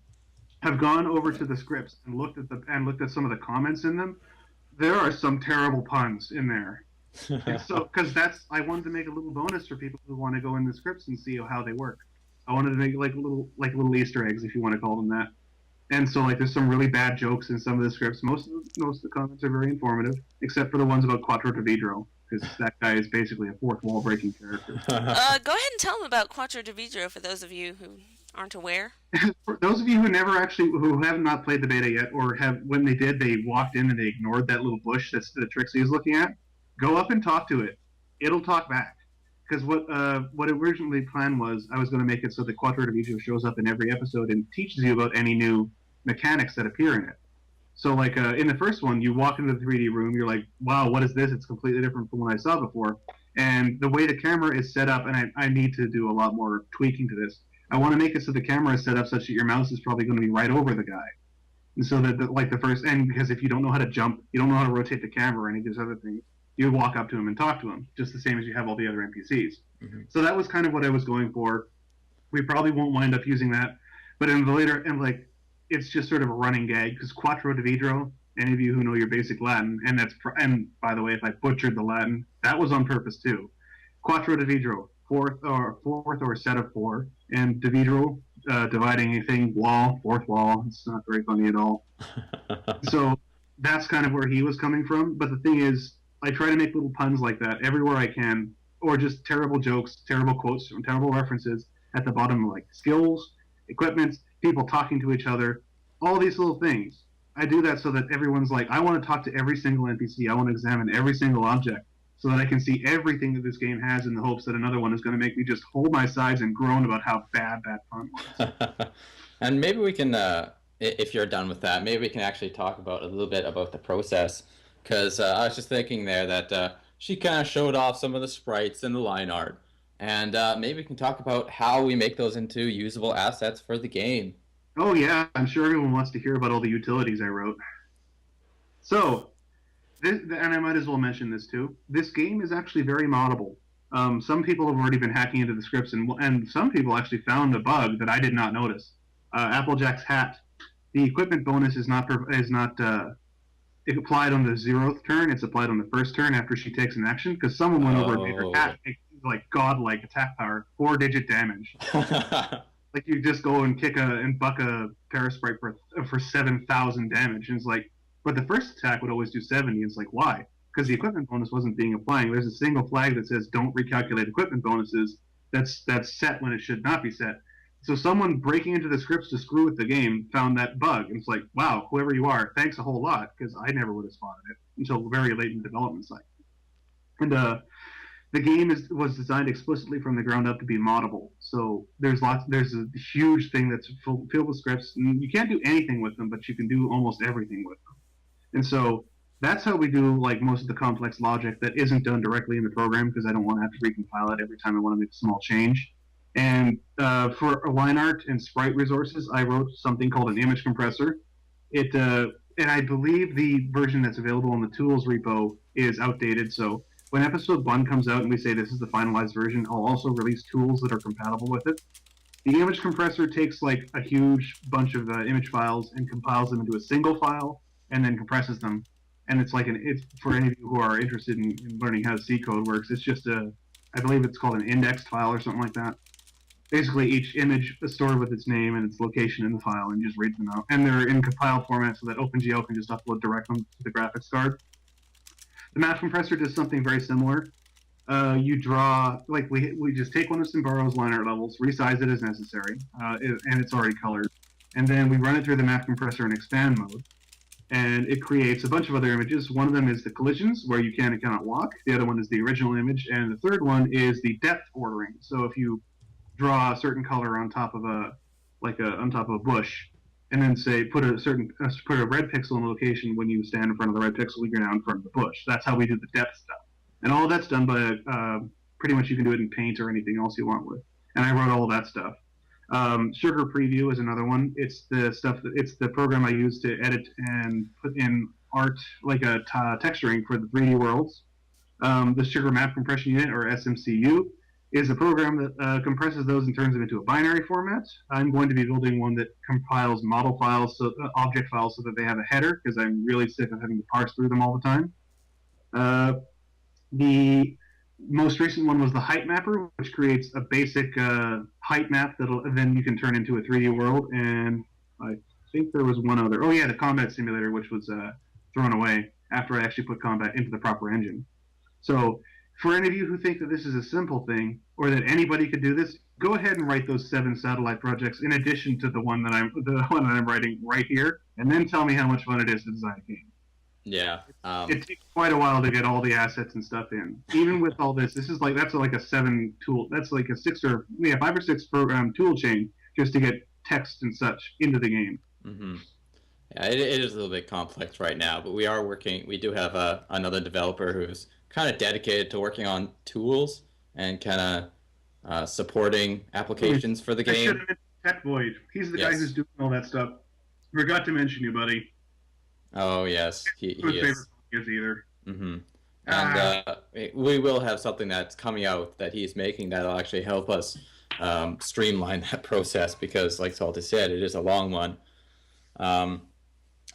have gone over to the scripts and looked at some of the comments in them, there are some terrible puns in there. And so, because I wanted to make a little bonus for people who want to go in the scripts and see how they work. I wanted to make little Easter eggs, if you want to call them that. And so, there's some really bad jokes in some of the scripts. Most of the comments are very informative, except for the ones about Quattro Dividro, because that guy is basically a fourth wall breaking character. Go ahead and tell them about Quattro Dividro for those of you who aren't aware. For those of you who have not played the beta yet, or when they did, they walked in and they ignored that little bush that Trixie is looking at, go up and talk to it. It'll talk back. Because what originally planned was, I was going to make it so that Quattro Dividro shows up in every episode and teaches you about any new mechanics that appear in it. So, in the first one, you walk into the 3D room, you're like, wow, what is this? It's completely different from what I saw before. And the way the camera is set up, and I need to do a lot more tweaking to this, I want to make it so the camera is set up such that your mouse is probably going to be right over the guy. And so that, the first, and because if you don't know how to jump, you don't know how to rotate the camera or any of these other things, you walk up to him and talk to him, just the same as you have all the other NPCs. Mm-hmm. So that was kind of what I was going for. We probably won't wind up using that, but in the later, and it's just sort of a running gag, because Quattro Dividro, any of you who know your basic Latin, and by the way, if I butchered the Latin, that was on purpose too. Quattro Dividro, fourth or set of four, and Dividro, dividing a thing, wall, fourth wall. It's not very funny at all. So that's kind of where he was coming from. But the thing is, I try to make little puns like that everywhere I can, or just terrible jokes, terrible quotes, and terrible references at the bottom, like skills, equipment, people talking to each other, all these little things. I do that so that everyone's like, I want to talk to every single NPC. I want to examine every single object so that I can see everything that this game has, in the hopes that another one is going to make me just hold my sides and groan about how bad that pun was. And maybe we can, if you're done with that, maybe we can actually talk about a little bit about the process. Because I was just thinking there that she kind of showed off some of the sprites and the line art. And maybe we can talk about how we make those into usable assets for the game. Oh yeah, I'm sure everyone wants to hear about all the utilities I wrote. So, and I might as well mention this too, this game is actually very moddable. Some people have already been hacking into the scripts, and some people actually found a bug that I did not notice. Applejack's hat, the equipment bonus is not applied on the 0th turn, it's applied on the 1st turn after she takes an action, because someone went over and made her hat godlike attack power, 4-digit damage. You just go and buck a Parasprite for 7,000 damage, and it's like, but the first attack would always do 70. It's like, why? Because the equipment bonus wasn't being applied. There's a single flag that says don't recalculate equipment bonuses. That's set when it should not be set. So someone breaking into the scripts to screw with the game found that bug, and it's like, wow, whoever you are, thanks a whole lot, because I never would have spotted it until very late in the development cycle. And the game was designed explicitly from the ground up to be moddable. So there's a huge thing that's filled with scripts, and you can't do anything with them, but you can do almost everything with them. And so that's how we do most of the complex logic that isn't done directly in the program, because I don't want to have to recompile it every time I want to make a small change. And for line art and sprite resources, I wrote something called an image compressor. And I believe the version that's available in the tools repo is outdated. So when episode 1 comes out and we say this is the finalized version, I'll also release tools that are compatible with it. The image compressor takes a huge bunch of image files and compiles them into a single file and then compresses them. And it's for any of you who are interested in learning how C code works, it's just I believe it's called an indexed file or something like that. Basically, each image is stored with its name and its location in the file, and just reads them out. And they're in compiled format so that OpenGL can just upload directly to the graphics card. The map compressor does something very similar. You draw, we just take one of Symbaro's line art levels, resize it as necessary, and it's already colored. And then we run it through the map compressor in expand mode. and it creates a bunch of other images. One of them is the collisions, where you can and cannot walk. The other one is the original image, and the third one is the depth ordering. So if you draw a certain color on top of a bush, and then say put a red pixel in a location when you stand in front of the red pixel, you're now in front of the bush. That's how we do the depth stuff, and all of that's done by pretty much you can do it in Paint or anything else you want with. And I wrote all of that stuff. Sugar Preview is another one. It's the program I use to edit and put in art, like a texturing for the 3D worlds. The Sugar Map Compression Unit, or SMCU, is a program that compresses those and turns them into a binary format. I'm going to be building one that compiles model files, object files, so that they have a header, because I'm really sick of having to parse through them all the time. The most recent one was the Height Mapper, which creates a basic height map that then you can turn into a 3D world. And I think there was one other. Oh yeah, the Combat Simulator, which was thrown away after I actually put Combat into the proper engine. So for any of you who think that this is a simple thing, or that anybody could do this, go ahead and write those 7 satellite projects in addition to the one that I'm writing right here, and then tell me how much fun it is to design a game. Yeah. It takes quite a while to get all the assets and stuff in. Even with all this, that's like a 7 tool. That's like a 5 or 6 program tool chain just to get text and such into the game. Mm-hmm. Yeah, it is a little bit complex right now, but we are working. We do have another developer who's kind of dedicated to working on tools and kind of supporting applications for the I game. should have mentioned Tech Void. He's the guy who's doing all that stuff. Forgot to mention you, buddy. Oh yes, he is. Either. Mm-hmm. And we will have something that's coming out that he's making that'll actually help us streamline that process, because, like Salty said, it is a long one.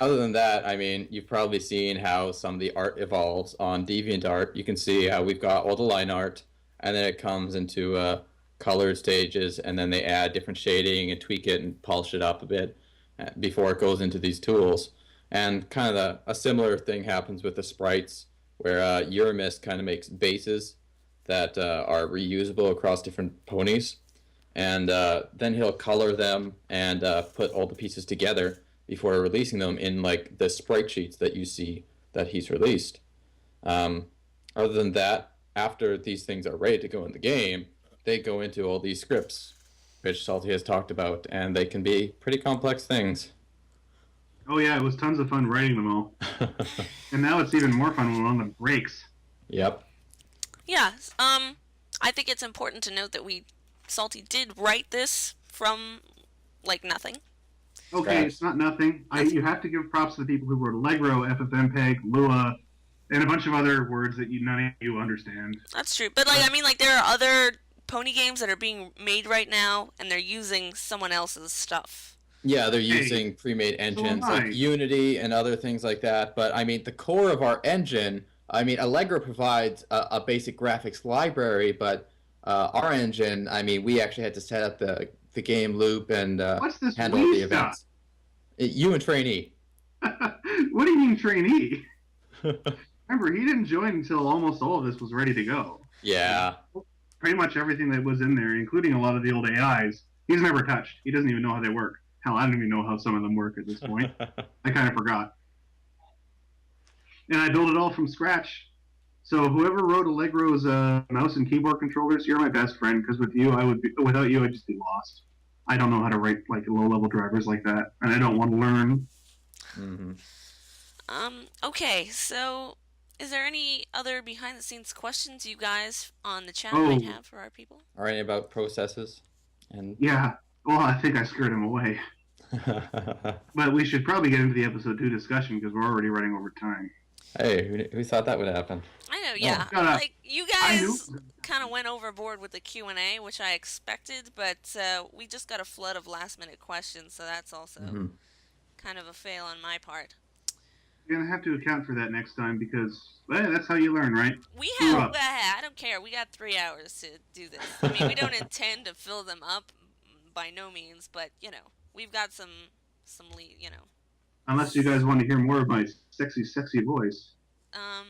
Other than that, I mean, you've probably seen how some of the art evolves on DeviantArt. You can see how we've got all the line art, and then it comes into colored stages, and then they add different shading and tweak it and polish it up a bit before it goes into these tools. And kind of a similar thing happens with the sprites, where Uramis kind of makes bases that are reusable across different ponies. And then he'll color them and put all the pieces together before releasing them in like the sprite sheets that you see that he's released. Other than that, after these things are ready to go in the game, they go into all these scripts, which Salty has talked about, and they can be pretty complex things. Oh yeah, it was tons of fun writing them all. And now it's even more fun when we're on the breaks. Yep. Yeah, I think it's important to note that Salty did write this from, like, nothing. Okay, it's not nothing. You have to give props to the people who wrote Allegro, FFmpeg, Lua, and a bunch of other words that none of you understand. That's true. But, like, I mean, like, there are other pony games that are being made right now, and they're using someone else's stuff. Yeah, they're using pre-made engines like Unity and other things like that. But, I mean, the core of our engine, I mean, Allegro provides a basic graphics library, but our engine, I mean, we actually had to set up the game loop and handle the events. You and Trainee. What do you mean Trainee? Remember, he didn't join until almost all of this was ready to go. Yeah. Pretty much everything that was in there, including a lot of the old AIs, he's never touched. He doesn't even know how they work. Hell, I don't even know how some of them work at this point. I kind of forgot. And I built it all from scratch. So whoever wrote Allegro's mouse and keyboard controllers, you're my best friend, because without you, I'd just be lost. I don't know how to write like low-level drivers like that, and I don't want to learn. Mm-hmm. Okay, so is there any other behind-the-scenes questions you guys on the chat might have for our people? Or any about processes? Yeah. Well, I think I scared him away. But we should probably get into the episode 2 discussion, because we're already running over time. Hey, who thought that would happen? I know, yeah. Like, you guys kind of went overboard with the Q&A, which I expected, but we just got a flood of last-minute questions, so that's also kind of a fail on my part. You're going to have to account for that next time, because that's how you learn, right? I don't care. We got 3 hours to do this. I mean, we don't intend to fill them up by no means, but, we've got some Unless you guys want to hear more of my sexy, sexy voice. No.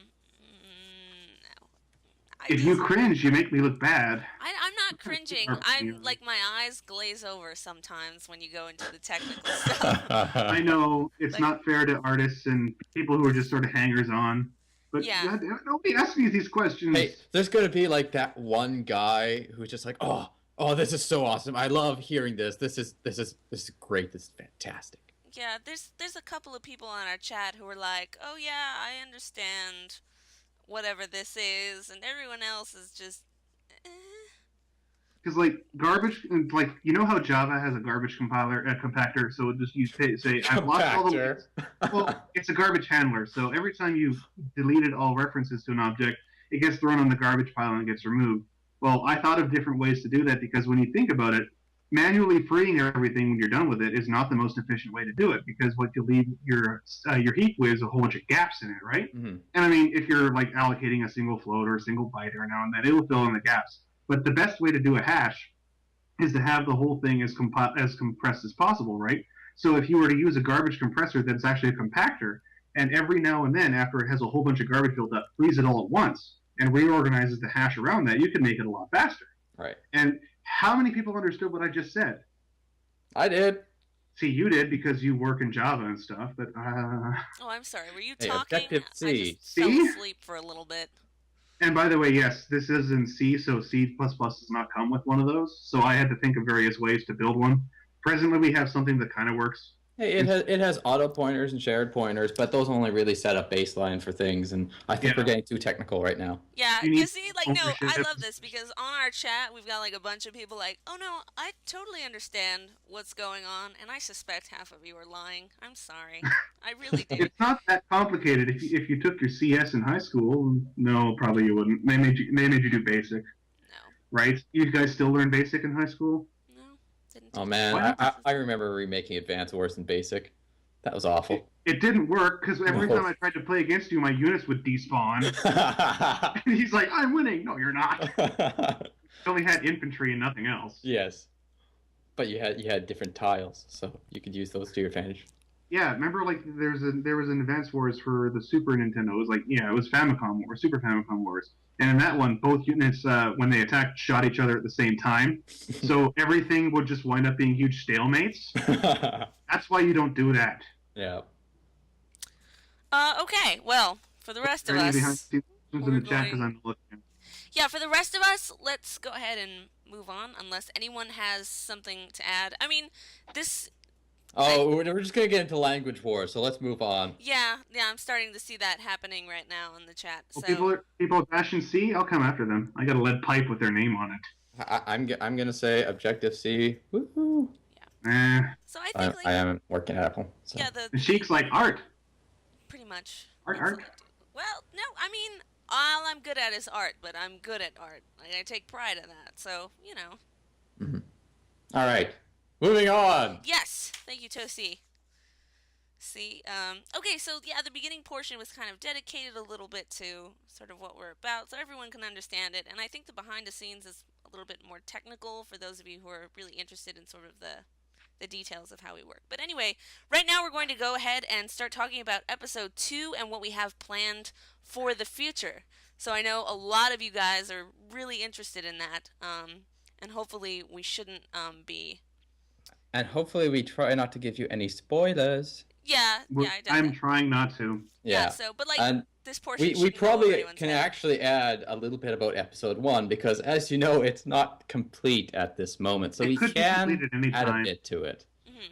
If you cringe, you make me look bad. I'm not cringing. Our I'm opinion. like, my eyes glaze over sometimes when you go into the technical stuff. I know it's Like- not fair to artists and people who are just sort of hangers on, but Yeah. God, nobody asks me these questions. Hey, there's gonna be like that one guy who's just like, oh, this is so awesome. I love hearing this. This is great. This is fantastic. Yeah, there's a couple of people on our chat who are like, oh yeah, I understand whatever this is, and everyone else is just, eh. Because like garbage, like you know how Java has a garbage compactor, so just you say I've lost all the well, it's a garbage handler. So every time you deleted all references to an object, it gets thrown on the garbage pile and gets removed. Well, I thought of different ways to do that because when you think about it, manually freeing everything when you're done with it is not the most efficient way to do it because what you leave your heap with is a whole bunch of gaps in it, right? Mm-hmm. And I mean, if you're like allocating a single float or a single byte every now and then, it will fill in the gaps. But the best way to do a hash is to have the whole thing as compressed as possible, right? So if you were to use a garbage compressor that's actually a compactor, and every now and then, after it has a whole bunch of garbage built up, frees it all at once and reorganizes the hash around that, you can make it a lot faster. Right. And how many people understood what I just said? I did. See, you did because you work in Java and stuff, but Oh, I'm sorry. Were you Hey, talking? Objective I C. just fell See? asleep for a little bit. and by the way, yes, this is in C, so C++ does not come with one of those. So I had to think of various ways to build one. Presently, we have something that kind of works. Hey, it has auto pointers and shared pointers, but those only really set up baseline for things, and I think Yeah. we're getting too technical right now. Yeah, You you need see, like, no, I ownership. love this because on our chat, we've got like a bunch of people like, oh no, I totally understand what's going on, and I suspect half of you are lying. I'm sorry. I really do. It's not that complicated. If you took your CS in high school, no, probably you wouldn't. They made you do basic, No, right? You guys still learn basic in high school? no, didn't. Oh man, What? I remember remaking Advanced worse than Basic. That was awful. It didn't work because every No. time I tried to play against you, my units would despawn. And he's like, "I'm winning." No, you're not. You only had infantry and nothing else. Yes, but you had different tiles, so you could use those to your advantage. Yeah, remember like there was an Advance Wars for the Super Nintendo. It was like it was Famicom Wars, Super Famicom Wars, and in that one, both units when they attacked shot each other at the same time, so everything would just wind up being huge stalemates. That's why you don't do that. Yeah. Okay, well, for the rest of Any behind us, the scenes in we're the chat because going- I'm looking. yeah, for the rest of us, let's go ahead and move on, unless anyone has something to add. I mean, this, Oh, we're just gonna get into language wars, so let's move on. yeah, I'm starting to see that happening right now in the chat. Well, So, people are bashing C. I'll come after them. I got a lead pipe with their name on it. I'm gonna say Objective C. Woohoo! so I think, like, I am working at Apple. So. yeah, the And Sheik's like art. pretty much. Art, That's art. what I do. Well, no, I mean, all I'm good at is art, but I'm good at art. Like, I take pride in that, so, you know. All right, moving on. Yes, thank you, Tosi. See, okay, so yeah, the beginning portion was kind of dedicated a little bit to sort of what we're about, so everyone can understand it, and I think the behind the scenes is a little bit more technical for those of you who are really interested in sort of the details of how we work. But anyway, right now we're going to go ahead and start talking about episode 2 and what we have planned for the future. So I know a lot of you guys are really interested in that, and hopefully we shouldn't be. And hopefully we try not to give you any spoilers. Yeah, I I'm definitely. trying not to. Yeah. So, but like And this portion, we shouldn't go over probably anyone's can head. actually add a little bit about episode 1 because, as you know, it's not complete at this moment. So It we could be can completed any add a time. bit to it.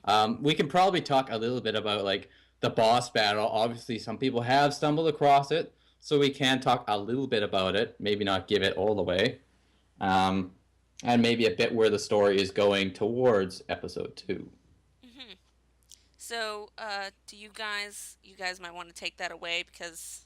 Mhm. We can probably talk a little bit about like the boss battle. Obviously, some people have stumbled across it, so we can talk a little bit about it. Maybe not give it all the way, and maybe a bit where the story is going towards episode 2. Mm-hmm. So, do you guys might want to take that away because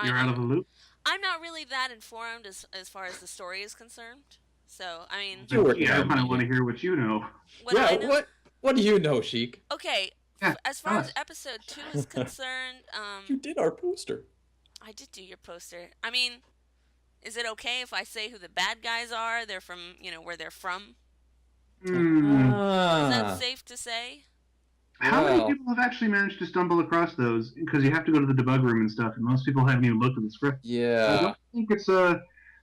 You're out of the loop. I'm not really that informed as far as the story is concerned. So, I mean, You're working Yeah, I on kind of it. want to hear what you know. what do I know? What do you know, Sheik? Okay, Yeah, as tell far as us. episode 2 is concerned, You did our poster. I did do your poster. I mean, is it okay if I say who the bad guys are? They're from, where they're from. Hmm. Is that safe to say? How Well- many people have actually managed to stumble across those? Because you have to go to the debug room and stuff, and most people haven't even looked at the script. I Yeah. don't think it's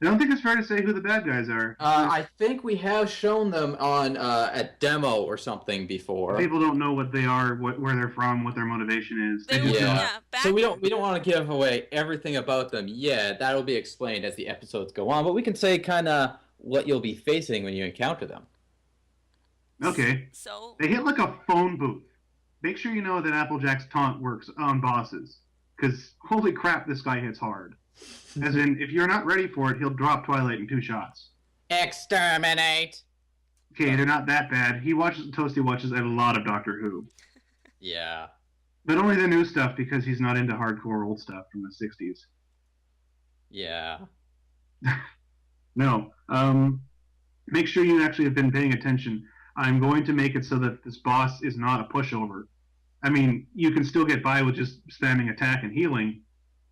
I don't think it's fair to say who the bad guys are. I think we have shown them on a demo or something before. People don't know what they are, where they're from, what their motivation is. They just will- know- yeah, back So we in- don't want to give away everything about them yet. That'll be explained as the episodes go on, but we can say kind of what you'll be facing when you encounter them. Okay. So They hit like a phone booth. Make sure you know that Applejack's taunt works on bosses. Because holy crap, this guy hits hard. As in, if you're not ready for it, he'll drop Twilight in 2 shots. Exterminate! Okay, they're not that bad. Toasty watches a lot of Doctor Who. Yeah. But only the new stuff because he's not into hardcore old stuff from the 60s. Yeah. No. Make sure you actually have been paying attention. I'm going to make it so that this boss is not a pushover. I mean, you can still get by with just spamming attack and healing.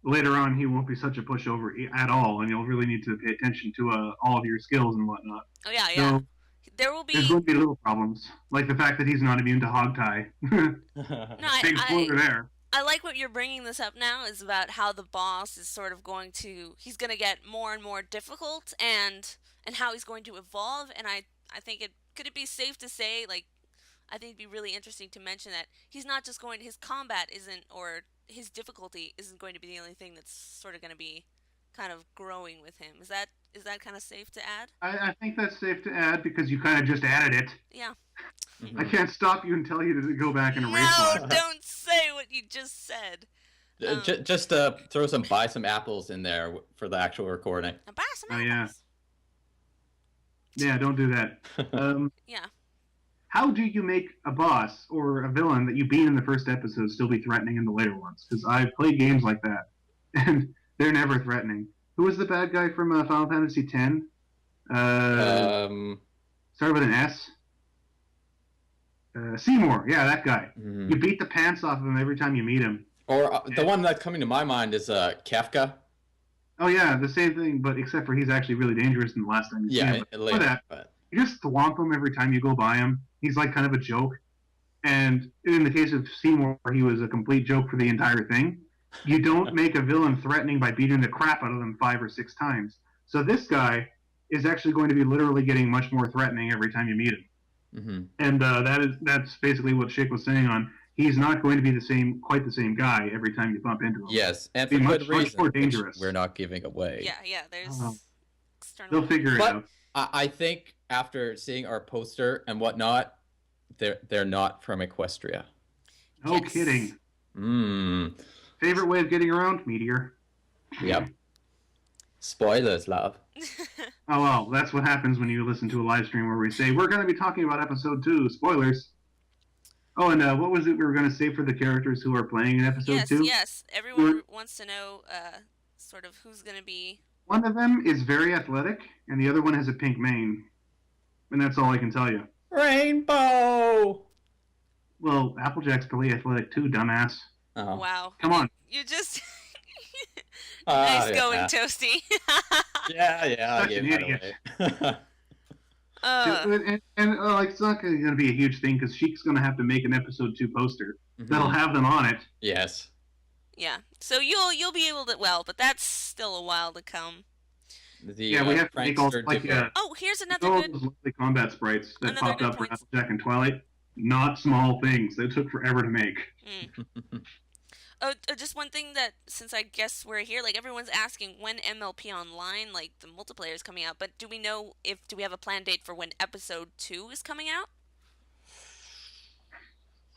Later on, he won't be such a pushover at all, and you'll really need to pay attention to all of your skills and whatnot. oh yeah. So, There will be there's going to be little problems, like the fact that he's not immune to hog tie. no. Big spoiler there. I like what you're bringing this up now is about how the boss is sort of he's going to get more and more difficult and how he's going to evolve. And I think could it be safe to say, like, I think it'd be really interesting to mention that he's not just his combat isn't, or his difficulty isn't going to be the only thing that's sort of going to be kind of growing with him. Is that kind of safe to add? I think that's safe to add because you kind of just added it. Yeah. I can't stop you and tell you to go back and erase No, one. don't say what you just said. Just buy some apples in there for the actual recording. Now buy some Oh, yeah. apples. Yeah, don't do that. Yeah. How do you make a boss or a villain that you beat in the first episode still be threatening in the later ones? Because I've played games like that, and they're never threatening. Who was the bad guy from Final Fantasy X? Started with an S. Seymour, yeah, that guy. Mhm. You beat the pants off of him every time you meet him. Or the one that's coming to my mind is Kafka. Oh yeah, the same thing, but except for he's actually really dangerous in the last time you see Yeah, him. But later. for that, But you just thwomp him every time you go by him. He's like kind of a joke. And in the case of Seymour, he was a complete joke for the entire thing. You don't make a villain threatening by beating the crap out of them 5 or 6 times. So this guy is actually going to be literally getting much more threatening every time you meet him. mm-hmm. And that's basically what Shake was saying on. He's not going to be quite the same guy every time you bump into him. Yes, and for Be good much reason. more which dangerous. we're not giving away. Yeah, there's Oh. external. They'll figure it But- out. I think after seeing our poster and whatnot, they're not from Equestria. No Yes. kidding. Mm. Favorite way of getting around? Meteor. Yep. Spoilers, love. Oh, well, that's what happens when you listen to a live stream where we say, we're going to be talking about episode 2. Spoilers. Oh, and what was it we were going to say for the characters who are playing in episode yes, 2? yes. Everyone wants to know sort of who's going to be. One of them is very athletic, and the other one has a pink mane. And that's all I can tell you. Rainbow! Well, Applejack's pretty athletic too, dumbass. Oh. Wow. Come on. You just. Ah, nice going, yeah. Toasty. Yeah, I Such gave an that idiot. away. Like, it's not going to be a huge thing because Sheik's going to have to make an episode 2 poster that'll have them on it. Yes. Yeah. So you'll be able to, well, but that's still a while to come. The, Yeah, we have to make all prankster like differ- Oh, here's another all good. those lovely combat sprites that Another popped good up for point. Applejack and Twilight. Not small things. They took forever to make. Oh, just one thing that, since I guess we're here, like everyone's asking when MLPonline, like the multiplayer is coming out, but do we have a planned date for when episode 2 is coming out?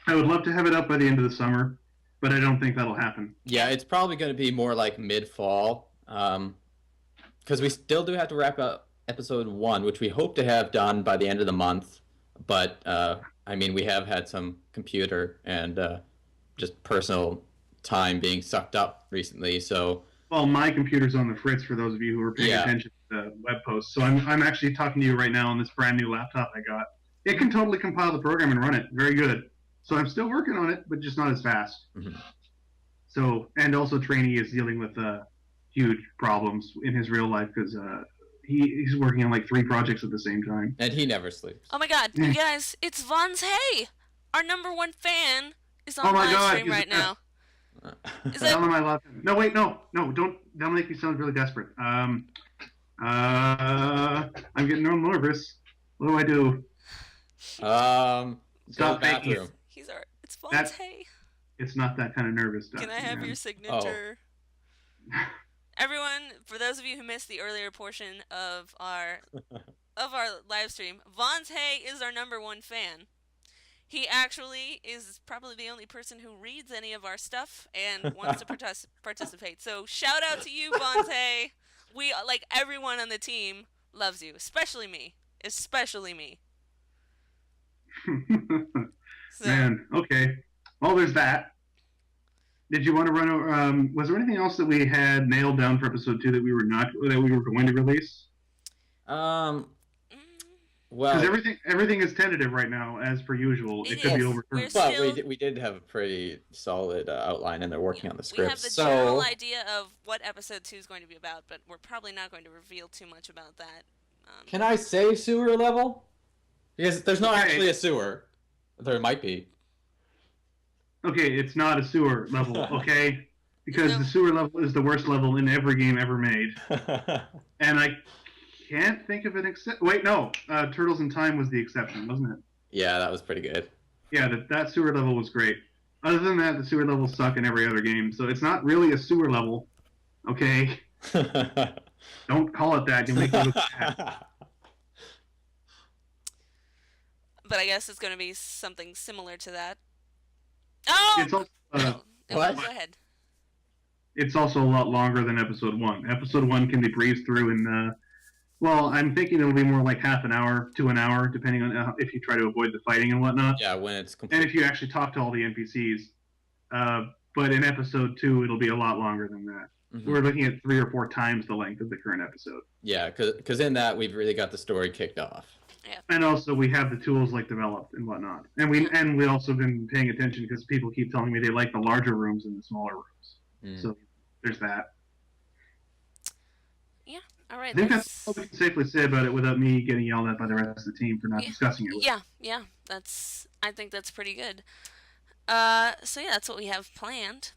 I would love to have it up by the end of the summer, but I don't think that'll happen. Yeah, it's probably going to be more like mid-fall, because we still do have to wrap up episode 1, which we hope to have done by the end of the month. But I mean, we have had some computer and just personal time being sucked up recently. So Well, my computer's on the fritz for those of you who are paying Yeah. attention to the web posts. So I'm actually talking to you right now on this brand new laptop I got. It can totally compile the program and run it. Very good. So I'm still working on it, but just not as fast. Mhm. So, and also Trainee is dealing with huge problems in his real life because he's working on like 3 projects at the same time. and he never sleeps. Oh my god, you guys, it's Von's Hey! Our #1 fan is on Oh my live God, stream he's right the best. now. Is Tell that him I love him. No, wait, no, don't make me sound really desperate. I'm getting real nervous. What do I do? Go to the Stop faking it. bathroom. It's Fonte. It's not that kind of nervous. Can I have your Oh. signature? Everyone, for those of you who missed the earlier portion of our live stream, Von's Hay is our #1 fan. He actually is probably the only person who reads any of our stuff and wants to participate. So shout out to you, Von's Hay. We, like everyone on the team, loves you, especially me. Especially me. So, Man, okay. Well, there's that. Did you want to run over? Was there anything else that we had nailed down for episode 2 that we were going to release? Well, Because everything is tentative right now, as per usual. It could be overturned. but we did have a pretty solid outline, and they're working on the script. We have the general idea of what episode 2 is going to be about, but we're probably not going to reveal too much about that. Can I say sewer level? Because there's not actually a sewer. There might be. Okay, it's not a sewer level, okay? Because the sewer level is the worst level in every game ever made. And I can't think of an exception. Wait, no. Turtles in Time was the exception, wasn't it? Yeah, that was pretty good. Yeah, that sewer level was great. Other than that, the sewer levels suck in every other game, so it's not really a sewer level, okay? Don't call it that. You'll make it look bad. But I guess it's going to be something similar to that. Oh! It's also, What? Go ahead. It's also a lot longer than episode 1. Episode 1 can be breezed through in, well, I'm thinking it'll be more like half an hour to an hour, depending on if you try to avoid the fighting and whatnot. Yeah, when it's And complete. if you actually talk to all the NPCs. But in episode 2, it'll be a lot longer than that. Mm-hmm. We're looking at 3 or 4 times the length of the current episode. Yeah, because in that we've really got the story kicked off. Yeah. And also we have the tools like developed and whatnot. And we also been paying attention because people keep telling me they like the larger rooms and the smaller rooms. Mm. So there's that. Yeah. All right. I think that's all we can safely say about it without me getting yelled at by the rest of the team for not discussing it. Yeah. I think that's pretty good. So yeah, that's what we have planned.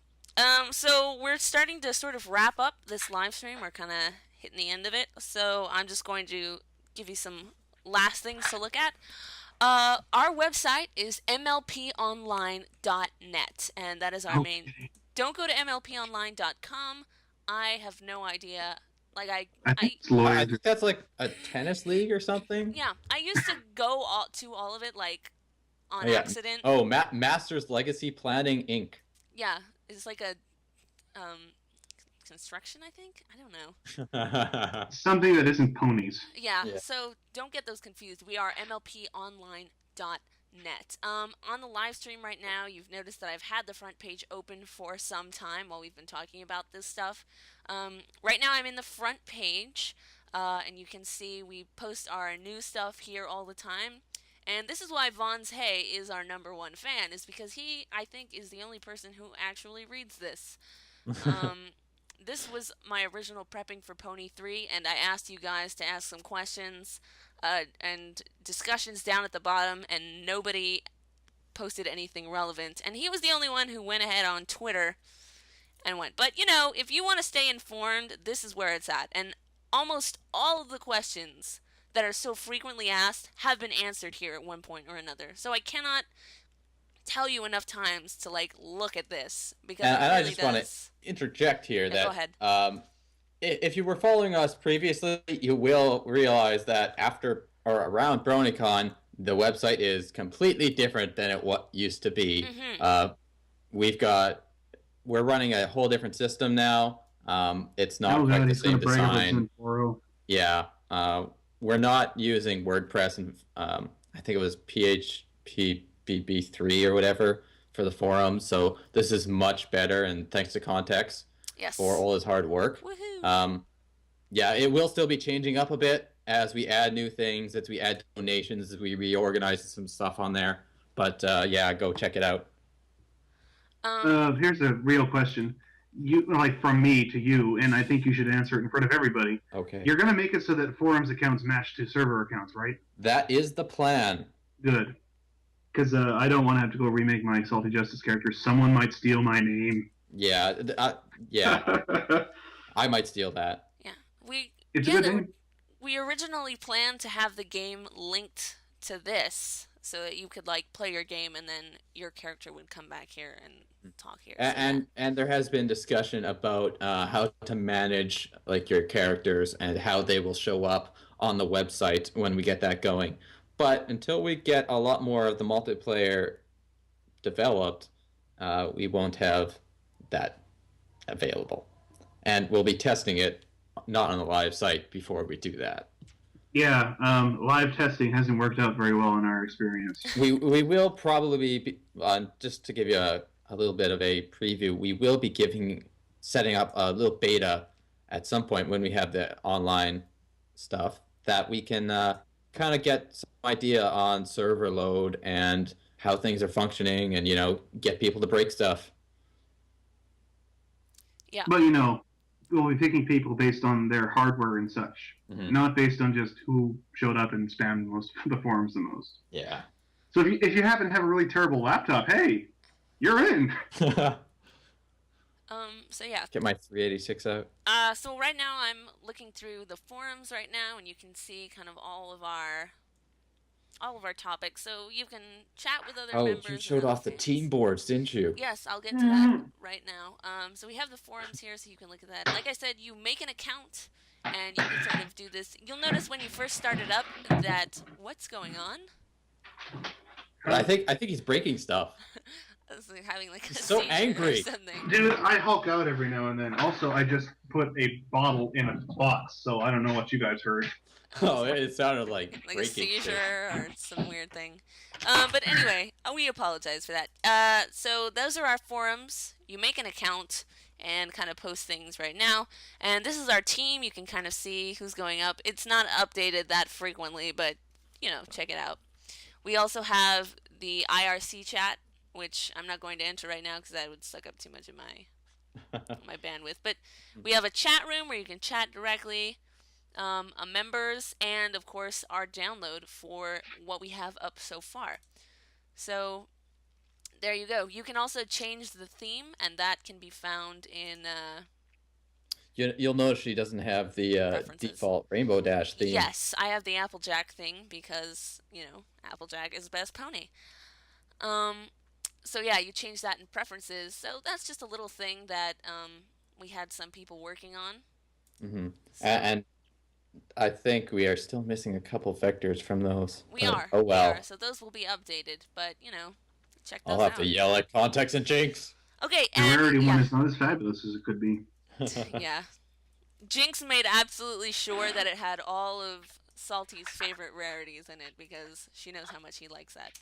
So we're starting to sort of wrap up this live stream. We're kind of hitting the end of it. So I'm just going to give you some last things to look at. Our website is MLPonline.net, and that is our main. Don't go to MLPonline.com. I have no idea. Like I think it's lawyers. I think that's like a tennis league or something. Yeah, I used to go to all of it like on accident. Oh, Masters Legacy Planning Inc. Yeah, it's like a construction, I think. I don't know. Something that isn't ponies. Yeah, so don't get those confused. We are MLPonline.net. On the live stream right now, you've noticed that I've had the front page open for some time while we've been talking about this stuff. Right now I'm in the front page, and you can see we post our new stuff here all the time. And this is why Von's Hay is our #1 fan, is because he, I think, is the only person who actually reads this. This was my original prepping for Pon-e3, and I asked you guys to ask some questions and discussions down at the bottom, and nobody posted anything relevant. And he was the only one who went ahead on Twitter and went. But, you know, if you want to stay informed, this is where it's at. And almost all of the questions that are so frequently asked have been answered here at one point or another. So I cannot tell you enough times to like look at this because And it really I just want to interject here that go ahead. If you were following us previously, you will realize that after or around BronyCon, the website is completely different than it used to be. We're running a whole different system now. It's not quite the same design. Yeah, we're not using WordPress and I think it was PHPBB3 or whatever for the forum. So this is much better, and thanks to Context for all his hard work. Woohoo. Yeah, it will still be changing up a bit as we add new things, as we add donations, as we reorganize some stuff on there. But yeah, go check it out. Here's a real question. You like from me to you, and I think you should answer it in front of everybody. Okay. You're gonna make it so that forums accounts match to server accounts, right? That is the plan. Good. Because I don't want to have to go remake my Salty Justice character. Someone might steal my name. Yeah, yeah. I might steal that. Yeah, It's a Yeah, good thing. we originally planned to have the game linked to this so that you could like play your game and then your character would come back here and talk here. So, And there has been discussion about how to manage like your characters and how they will show up on the website when we get that going. But until we get a lot more of the multiplayer developed, we won't have that available. And we'll be testing it not on the live site before we do that. Yeah, live testing hasn't worked out very well in our experience. We will probably be, just to give you a little bit of a preview, we will be setting up a little beta at some point when we have the online stuff that we can kind of get some idea on server load and how things are functioning and, get people to break stuff. Yeah. But, we'll be picking people based on their hardware and such, not based on just who showed up and spammed the forums the most. Yeah. So if you happen to have a really terrible laptop, hey, you're in. So yeah. Get my 386 out. So right now I'm looking through the forums right now, and you can see kind of all of our topics. So you can chat with other members. Oh, you showed off the team boards, didn't you? Yes, I'll get to that right now. So we have the forums here, so you can look at that. Like I said, you make an account, and you can sort of do this. You'll notice when you first started up that what's going on? I think he's breaking stuff. It's like having like a so seizure angry. or something. Dude, I hulk out every now and then. Also, I just put a bottle in a box, so I don't know what you guys heard. Oh, it sounded like a breaking seizure shit. or some weird thing. But anyway, we apologize for that. So those are our forums. You make an account and kind of post things right now. And this is our team. You can kind of see who's going up. It's not updated that frequently, but, check it out. We also have the IRC chat, which I'm not going to enter right now because that would suck up too much of my bandwidth. But we have a chat room where you can chat directly. Members, and of course our download for what we have up so far. So there you go. You can also change the theme, and that can be found in You'll notice she doesn't have the default Rainbow Dash theme. Yes, I have the Applejack thing because Applejack is best pony. So yeah, you change that in preferences. So that's just a little thing that we had some people working on. Mm-hmm. So, and I think we are still missing a couple vectors from those. we are. Oh well. We are. So those will be updated, but check those I'll have out. to yell at Context and Jinx. Okay, The and rarity one is not as fabulous as it could be. yeah. Jinx made absolutely sure that it had all of Salty's favorite rarities in it because she knows how much he likes that.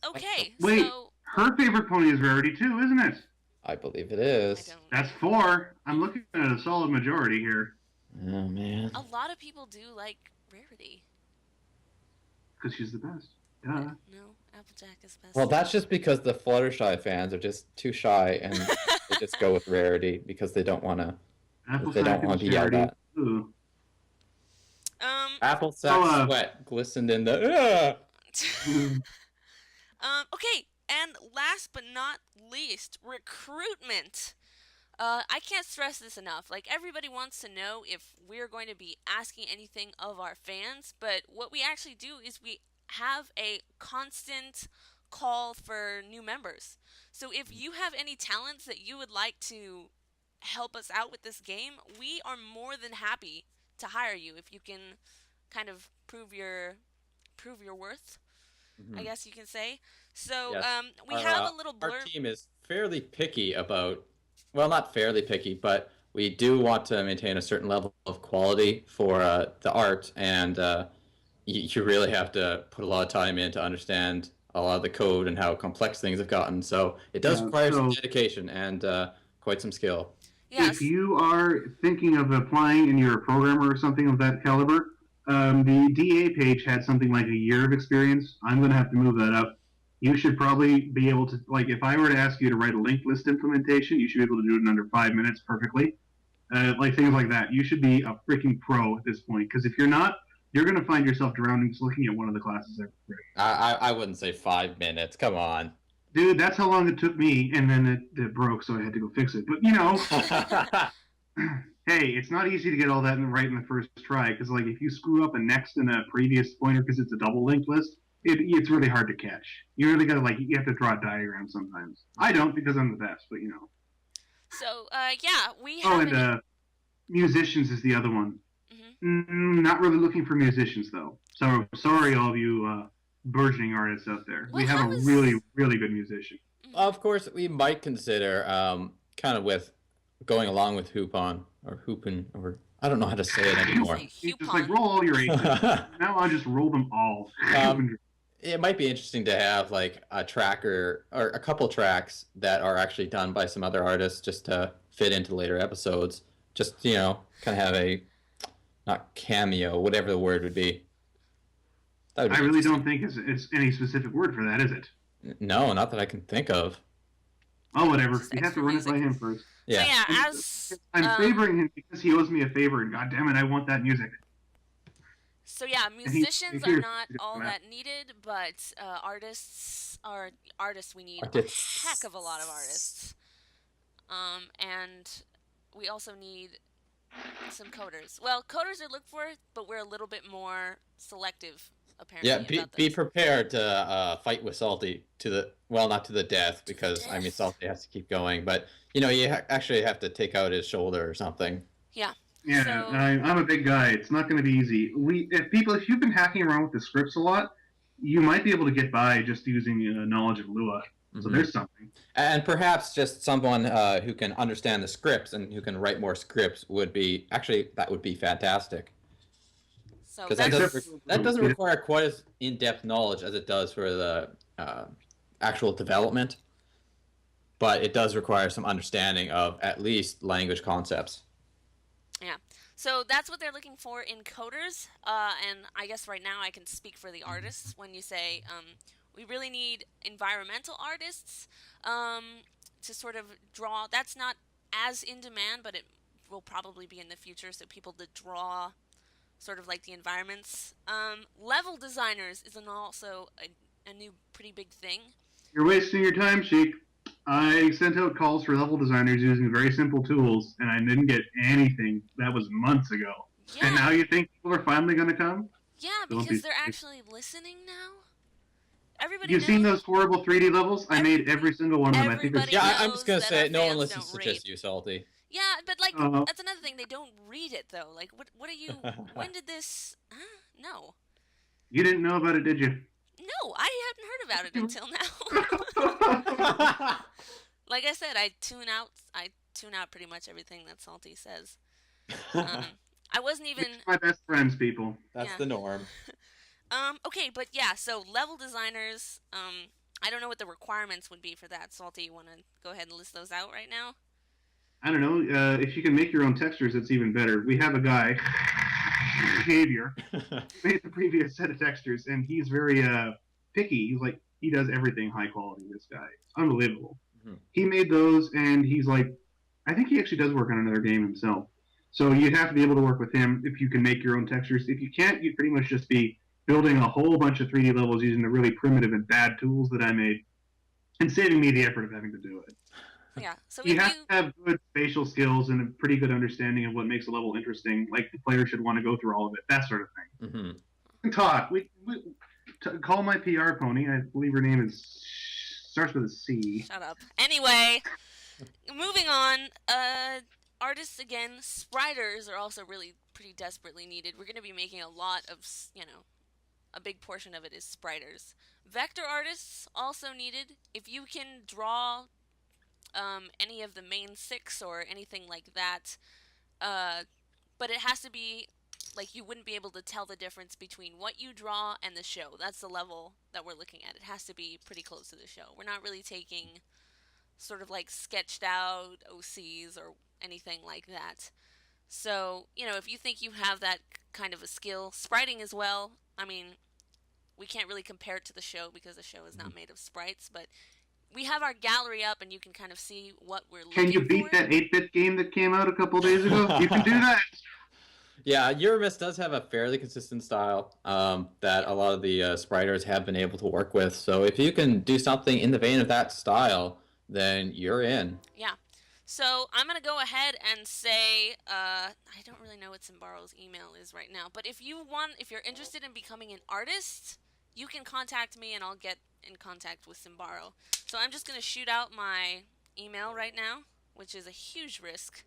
Okay, Wait, so her favorite pony is rarity too, isn't it? I believe it I is. don't That's 4. I'm looking at a solid majority here. Oh man. a lot of people do like rarity. Because she's the best. Duh. No, Applejack is best. Well, that's just because the Fluttershy fans are just too shy and they just go with rarity because they don't want to. Apple They don't cider want to be charity. yelled at. Ooh. Apple sack So, sweat glistened in the. Okay, and last but not least, recruitment. I can't stress this enough. Like, everybody wants to know if we're going to be asking anything of our fans, but what we actually do is we have a constant call for new members. So if you have any talents that you would like to help us out with this game, we are more than happy to hire you if you can kind of prove your worth. I guess you can say. So Yes. we have a little Our blurb. team is fairly picky about. Well, not fairly picky, but we do want to maintain a certain level of quality for the art, and you really have to put a lot of time in to understand a lot of the code and how complex things have gotten. So it does Yeah, require some so- dedication and quite some skill. Yes. If you are thinking of applying and you're a programmer or something of that caliber, the DA page had something like a year of experience. I'm going to have to move that up. You should probably be able to, like, if I were to ask you to write a linked list implementation, you should be able to do it in under 5 minutes perfectly. Like things like that. You should be a freaking pro at this point, because if you're not, you're going to find yourself drowning just looking at one of the classes every day. I wouldn't say 5 minutes. Come on. Dude, that's how long it took me, and then it broke, so I had to go fix it. But, hey, it's not easy to get all that right in the first try, because like if you screw up a next and a previous pointer because it's a double linked list, it's really hard to catch. You really gotta you have to draw a diagram sometimes. I don't because I'm the best, but you know. So yeah, we Oh, have. and musicians is the other one. Mhm. Not really looking for musicians though. So sorry, all of you burgeoning artists out there. Well, we have a really, really good musician. Of course, we might consider kind of with going along with Hoopon or Hoopin or I don't know how to say it anymore. You just like roll all your aces. Now I'll just roll them all. It might be interesting to have like a tracker or a couple tracks that are actually done by some other artists just to fit into later episodes. Just, you know, kind of have a, not cameo, whatever the word would be. I really don't think it's any specific word for that, is it? No, not that I can think of. Oh, whatever. Just You have to extra run music. it by him first. Yeah. So yeah, as I'm favoring him because he owes me a favor, and God damn it, I want that music. So yeah, musicians are not all that needed, but artists are artists. We need a heck of a lot of artists, and we also need some coders. Well, coders are looked for, but we're a little bit more selective. Apparently, Yeah, be prepared to fight with Salty to the not to the death because I mean Salty has to keep going, but you know you actually have to take out his shoulder or something. Yeah. Yeah, So, I'm a big guy. It's not going to be easy. If you've been hacking around with the scripts a lot, you might be able to get by just using knowledge of Lua. So there's something. And perhaps just someone who can understand the scripts and who can write more scripts would be that would be fantastic. so Because that doesn't require quite as in-depth knowledge as it does for the actual development, but it does require some understanding of at least language concepts. yeah. So that's what they're looking for in coders, and I guess right now I can speak for the artists when you say we really need environmental artists to sort of draw. That's not as in demand, but it will probably be in the future. So people to draw sort of like the environments. Level designers is also a new pretty big thing. You're wasting your time, Sheik. I sent out calls for level designers using very simple tools, and I didn't get anything. That was months ago. Yeah. And now you think people are finally going to come? Yeah, because they're actually listening now. Everybody You've knows. seen those horrible 3D levels? I made every single one of them. I think Everybody there's... Yeah, I'm just gonna knows that say our no one fans listens don't to just read. you, Salty. Yeah, but like that's another thing. They don't read it though. Like, what are you? When did this? No. You didn't know about it, did you? No, I hadn't heard about it until now. Like I said, I tune out pretty much everything that Salty says. I wasn't even. It's my best friends, people. That's the norm. Okay, but yeah, so level designers, I don't know what the requirements would be for that. Salty, you want to go ahead and list those out right now? I don't know. If you can make your own textures, it's even better. We have a guy, Xavier, who made the previous set of textures, and he's very picky. He does everything high quality, this guy. It's unbelievable. Mhm. He made those, and he's I think he actually does work on another game himself. So you'd have to be able to work with him if you can make your own textures. If you can't, you'd pretty much just be building a whole bunch of 3D levels using the really primitive and bad tools that I made, and saving me the effort of having to do it. Yeah. So You if have to have good spatial skills and a pretty good understanding of what makes a level interesting. Like the player should want to go through all of it, that sort of thing. Mm-hmm. Talk. Call my PR pony. I believe her name starts with a C. Shut up. Anyway, moving on. Artists again. Spriters are also really pretty desperately needed. We're going to be making a lot of, a big portion of it is spriters. Vector artists also needed. If you can draw any of the main 6 or anything like that, but it has to be like you wouldn't be able to tell the difference between what you draw and the show. That's the level that we're looking at. It has to be pretty close to the show. We're not really taking sort of like sketched out OCs or anything like that. So, if you think you have that kind of a skill, spriting as well. I mean, we can't really compare it to the show because the show is not made of sprites, but we have our gallery up and you can kind of see what we're looking for. Can you beat that 8-bit game that came out a couple days ago? You can do that. Yeah, Euromis does have a fairly consistent style that a lot of the spriters have been able to work with. So if you can do something in the vein of that style, then you're in. Yeah. So I'm gonna go ahead and say I don't really know what Simbaro's email is right now, but if you're interested in becoming an artist, you can contact me and I'll get in contact with Simbaro. So I'm just gonna shoot out my email right now, which is a huge risk,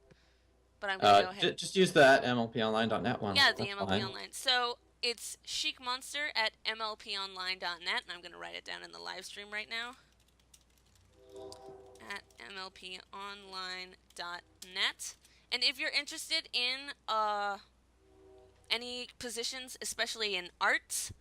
but I'm gonna go ahead. Just use that MLPonline.net one. Yeah, the That's MLP fine. Online. So it's chicmonster at MLPonline.net, and I'm gonna write it down in the live stream right now. At MLPonline.net. And if you're interested in any positions, especially in arts,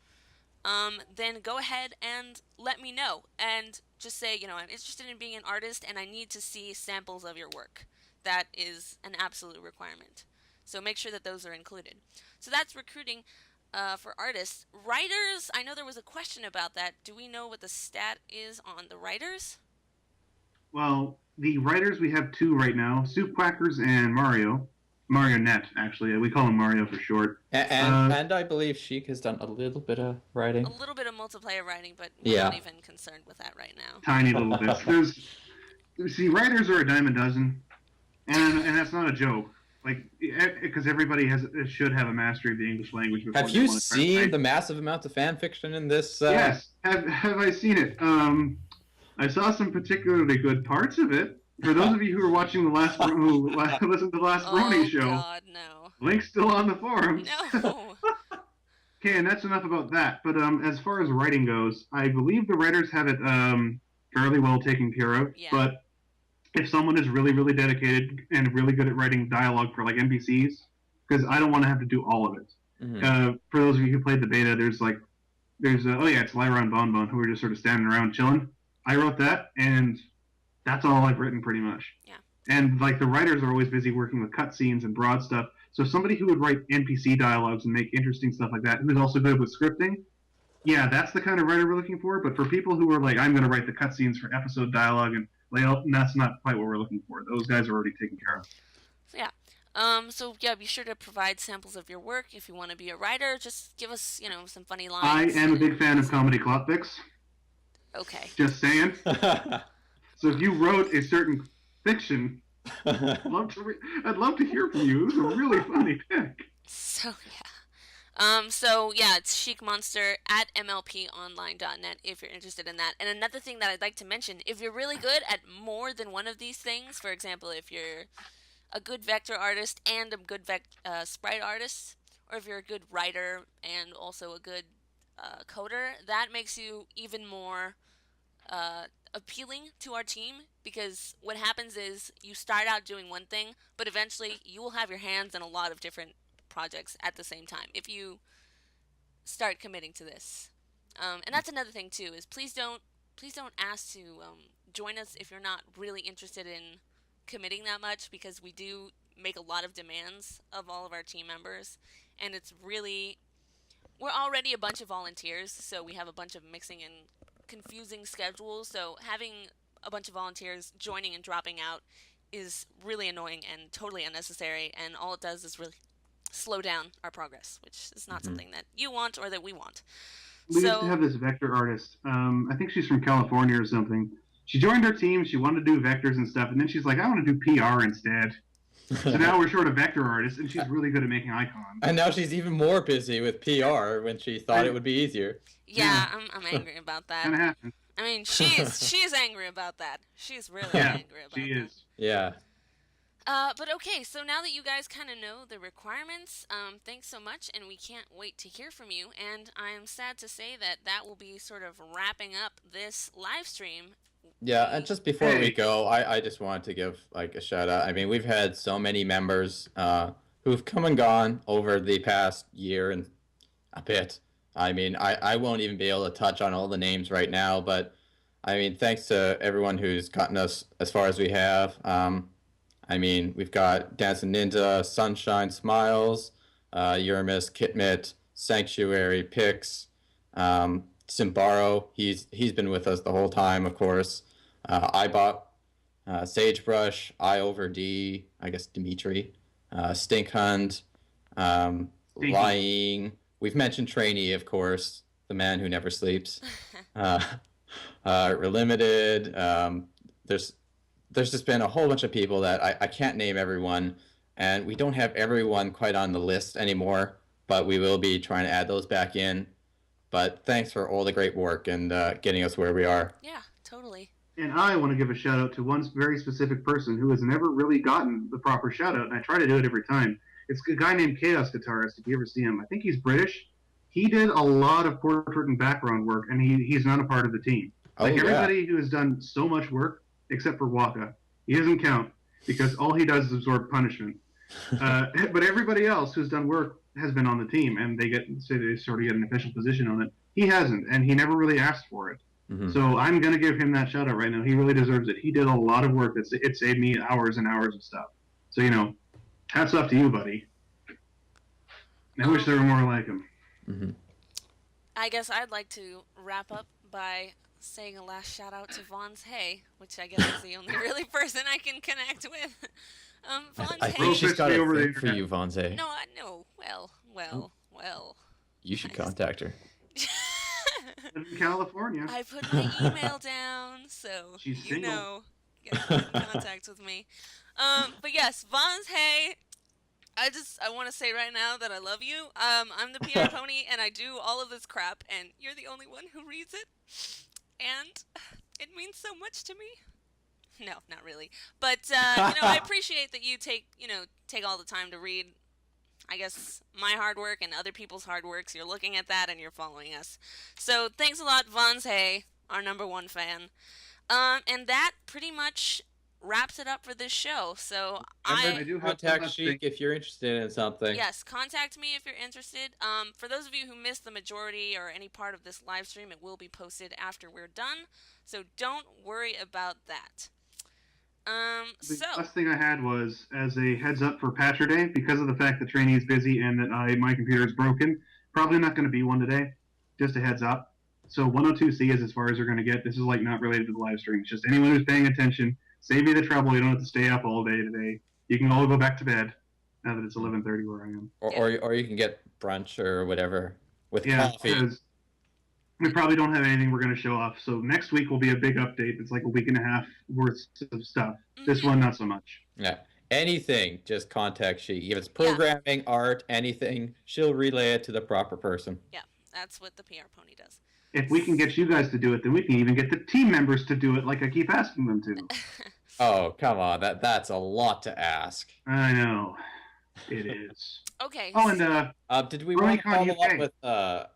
then go ahead and let me know. And just say, I'm interested in being an artist and I need to see samples of your work. That is an absolute requirement. So make sure that those are included. So that's recruiting for artists. Writers, I know there was a question about that. Do we know what the stat is on the writers? Well, the writers, we have 2 right now, Soup Quackers and Mario. Marionette, actually. We call him Mario for short. And I believe Sheik has done a little bit of writing. A little bit of multiplayer writing, but we're not even concerned with that right now. Tiny little bits. See, writers are a dime a dozen, and that's not a joke. Like, because everybody should have a mastery of the English language. Have you seen the massive amount of fan fiction in this? Yes. Have I seen it? I saw some particularly good parts of it. For those of you who are watching who listened to the last Brony show, God, no. Link's still on the forums. No. Okay, and that's enough about that. But as far as writing goes, I believe the writers have it fairly well taken care of. Yeah. But if someone is really, really dedicated and really good at writing dialogue for like NPCs, because I don't want to have to do all of it. Mm-hmm. For those of you who played the beta, it's Lyra and Bonbon who are just sort of standing around chilling. I wrote that, and that's all I've written pretty much. Yeah. And like the writers are always busy working with cutscenes and broad stuff. So somebody who would write NPC dialogues and make interesting stuff like that, who's also good with scripting, yeah, that's the kind of writer we're looking for. But for people who are like, I'm going to write the cutscenes for episode dialogue and layout, and that's not quite what we're looking for. Those guys are already taken care of. Yeah. Be sure to provide samples of your work if you want to be a writer. Just give us, some funny lines. I am a big fan of comedy clock pics. Okay. Just saying. So if you wrote a certain fiction, I'd love to hear from you. It was a really funny pick. So it's Chic Monster at MLPonline.net if you're interested in that. And another thing that I'd like to mention, if you're really good at more than one of these things, for example, if you're a good vector artist and a good sprite artist, or if you're a good writer and also a good coder, that makes you even more appealing to our team, because what happens is you start out doing one thing, but eventually you will have your hands in a lot of different projects at the same time if you start committing to this. And that's another thing too, is please don't ask to join us if you're not really interested in committing that much, because we do make a lot of demands of all of our team members, and we're already a bunch of volunteers, so we have a bunch of mixing and confusing schedules, so having a bunch of volunteers joining and dropping out is really annoying and totally unnecessary, and all it does is really slow down our progress, which is not something that you want or that we want. We used to have this vector artist. I think she's from California or something. She joined our team. She wanted to do vectors and stuff, and then she's like, I want to do PR instead. So now we're short of vector artists, and she's really good at making icons. And now she's even more busy with PR when she thought it would be easier. Yeah, I'm angry about that. Kind of happens. I mean, she is angry about that. She's really angry about that. She is. Yeah. But okay, so now that you guys kind of know the requirements, thanks so much, and we can't wait to hear from you. And I'm sad to say that will be sort of wrapping up this live stream. Yeah, and just before we go, I just wanted to give like a shout out. I mean, we've had so many members who've come and gone over the past year and a bit. I mean, I won't even be able to touch on all the names right now, but I mean, thanks to everyone who's gotten us as far as we have. I mean, we've got Dancing Ninja, Sunshine Smiles, Uramis, Kitmit, Sanctuary, Pix, Simbaro. He's been with us the whole time, of course. Ibot, Sagebrush, I over D, I guess Dimitri, Stinkhund, Lying. We've mentioned Trainee, of course, the man who never sleeps. Relimited. There's there's just been a whole bunch of people that I can't name everyone, and we don't have everyone quite on the list anymore, but we will be trying to add those back in. But thanks for all the great work and getting us where we are. Yeah, totally. And I want to give a shout out to one very specific person who has never really gotten the proper shout out, and I try to do it every time. It's a guy named Chaos Guitarist, if you ever see him. I think he's British. He did a lot of portrait and background work, and he's not a part of the team. Like everybody who has done so much work, except for Waka, he doesn't count because all he does is absorb punishment. But everybody else who's done work has been on the team, and they sort of get an official position on it. He hasn't, and he never really asked for it. Mm-hmm. So I'm going to give him that shout out right now. He really deserves it. He did a lot of work. It saved me hours and hours of stuff. So, hats off to you, buddy. I wish there were more like him. Mm-hmm. I guess I'd like to wrap up by saying a last shout out to Vaughn's Hay, which I guess is the only really person I can connect with. Vaughn's I Hay. think she's got a over thing the for you, Vonze. No, no. Well. You should contact her. In California. I put my email down, so She's single. get in contact with me. But yes, Vaughn's Hay. I want to say right now that I love you. I'm the PR pony, and I do all of this crap, and you're the only one who reads it, and it means so much to me. No, not really, but I appreciate that you take all the time to read. I guess my hard work and other people's hard works. You're looking at that and you're following us. So thanks a lot, Vaughn's Hay, our #1 fan. And that pretty much wraps it up for this show. So I do have Contact Sheik if you're interested in something. Yes, contact me if you're interested. For those of you who missed the majority or any part of this live stream, it will be posted after we're done. So don't worry about that. The last thing I had was, as a heads up for Patcher Day, because of the fact that trainee is busy and that my computer is broken, probably not going to be one today. Just a heads up. So 102C is as far as you're going to get. This is not related to the live stream. It's just anyone who's paying attention. Save you the trouble. You don't have to stay up all day today. You can all go back to bed now that it's 11:30 where I am. Or you can get brunch or whatever with coffee. Because we probably don't have anything we're going to show off. So next week will be a big update. It's like a week and a half worth of stuff. Mm-hmm. This one, not so much. Yeah. Anything, just contact Sheik. If it's programming, art, anything, she'll relay it to the proper person. Yeah, that's what the PR pony does. If we can get you guys to do it, then we can even get the team members to do it like I keep asking them to. Oh, come on. That's a lot to ask. I know. It is. Okay. Oh, and did we want to follow up with a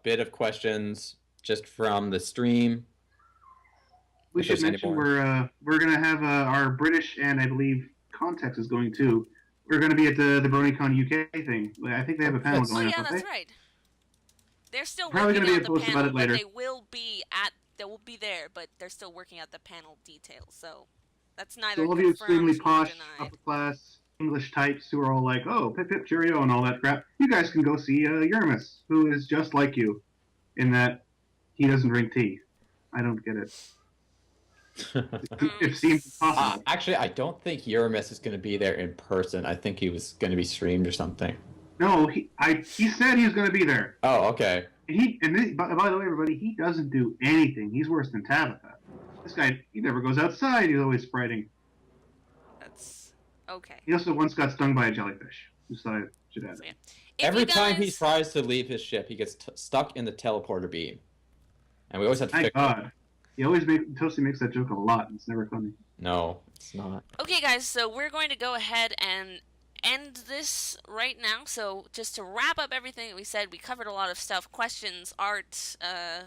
bit of questions just from the stream? We should mention we're going to have our British and I believe Context is going too. We're going to be at the BronyCon UK thing. I think they have a panel going up. Oh yeah, that's right. They're still probably working going to out be the panel, about it later. But they will be there, but they're still working out the panel details. So that's neither so all of you extremely confirmed nor posh, denied. upper class English types who are all like, oh, pip pip cheerio and all that crap, you guys can go see Yermis, who is just like you, in that he doesn't drink tea. I don't get it. It seems possible. Actually, I don't think Yermis is going to be there in person. I think he was going to be streamed or something. No, he said he was going to be there. Oh, okay. By the way, everybody, he doesn't do anything. He's worse than Tabitha. This guy, he never goes outside. He's always spreading. That's okay. He also once got stung by a jellyfish. Just thought I should add. So, yeah. Every time he tries to leave his ship, he gets stuck in the teleporter beam. And we always have to Thank God. Toasty makes that joke a lot. It's never funny. No, it's not. Okay, guys, so we're going to go ahead and end this right now. So just to wrap up everything that we said, we covered a lot of stuff, questions, art,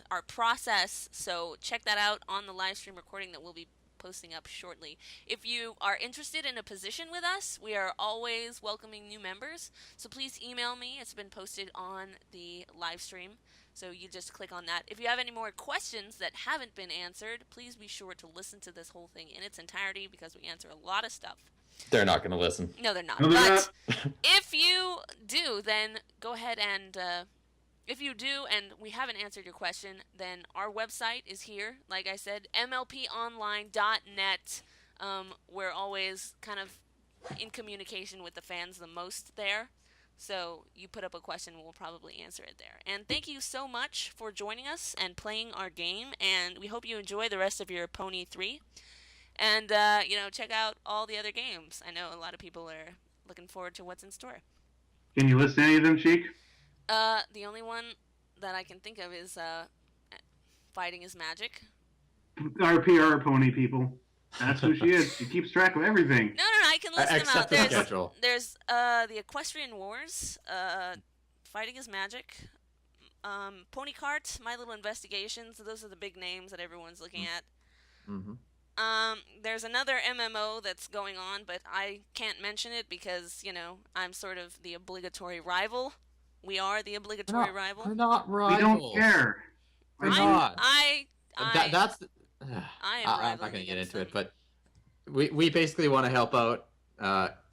our process. So check that out on the live stream recording that we'll be posting up shortly. If you are interested in a position with us, we are always welcoming new members. So please email me. It's been posted on the live stream. So you just click on that. If you have any more questions that haven't been answered, please be sure to listen to this whole thing in its entirety because we answer a lot of stuff. They're not going to listen. No, they're not. No, they're but if you do, then go ahead and if you do and we haven't answered your question, then our website is here. Like I said, MLPonline.net. We're always kind of in communication with the fans the most there. So you put up a question, we'll probably answer it there. And thank you so much for joining us and playing our game. And we hope you enjoy the rest of your Pon-e3. And, check out all the other games. I know a lot of people are looking forward to what's in store. Can you list any of them, Sheik? The only one that I can think of is Fighting is Magic. Our PR pony people. That's who she is. She keeps track of everything. No, I can list them out. Except the schedule. There's the Equestrian Wars, Fighting is Magic, Pony Cart, My Little Investigations. Those are the big names that everyone's looking at. Mm-hmm. There's another MMO that's going on, but I can't mention it because, I'm sort of the obligatory rival. We are the obligatory rival. We're not We rivals. don't care. We're not. I'm not going to get into it, but we basically want to help out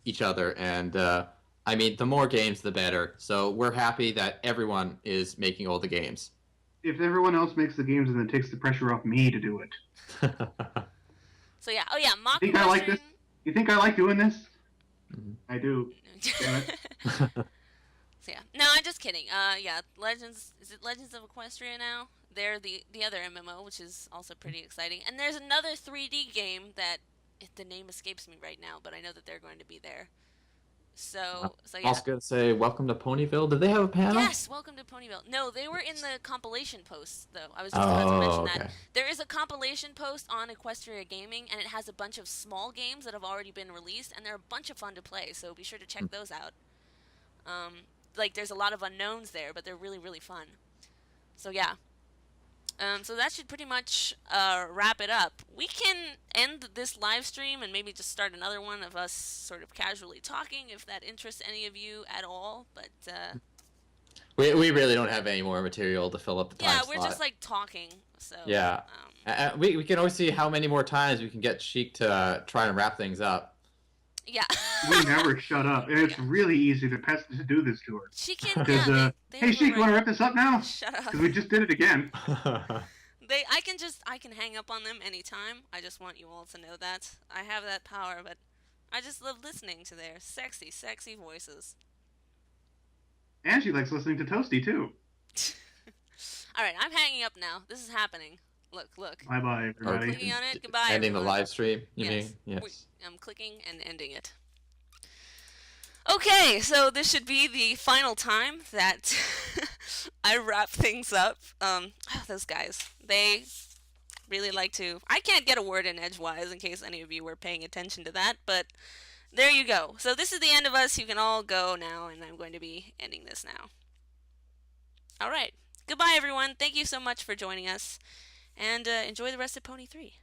each other, and I mean, the more games, the better. So we're happy that everyone is making all the games. If everyone else makes the games, then it takes the pressure off me to do it. So yeah, mock You think I like this? You think I like doing this? Mhm. I do. Damn it. So yeah, no, I'm just kidding. Legends. Is it Legends of Equestria now? They're the other MMO, which is also pretty exciting. And there's another 3D game that the name escapes me right now, but I know that they're going to be there. So yeah. I was going to say, welcome to Ponyville. Did they have a panel? Yes, welcome to Ponyville. No, they were in the compilation posts, though. I was just about to mention that. There is a compilation post on Equestria Gaming, and it has a bunch of small games that have already been released, and they're a bunch of fun to play, so be sure to check those out. There's a lot of unknowns there, but they're really, really fun. So, yeah. So that should pretty much wrap it up. We can end this live stream and maybe just start another one of us sort of casually talking if that interests any of you at all. But we really don't have any more material to fill up the time yeah, slot. we're just talking. So yeah, we can always see how many more times we can get Sheik to try and wrap things up. Yeah. We never shut up, and it's really easy to do this to her. She can. Because, hey, Sheik, you want to wrap this up now? Shut up. Because we just did it again. I can hang up on them anytime. I just want you all to know that I have that power, but I just love listening to their sexy, sexy voices. And she likes listening to Toasty too. All right, I'm hanging up now. This is happening. Look. Bye, I'm everybody. clicking on it. Goodbye. Ending everyone. the live stream, you Yes. mean? Yes. I'm clicking and ending it. Okay, so this should be the final time that I wrap things up. Those guys, they really like to... I can't get a word in edgewise in case any of you were paying attention to that, but there you go. So this is the end of us. You can all go now, and I'm going to be ending this now. All right. Goodbye, everyone. Thank you so much for joining us, and enjoy the rest of Pony 3.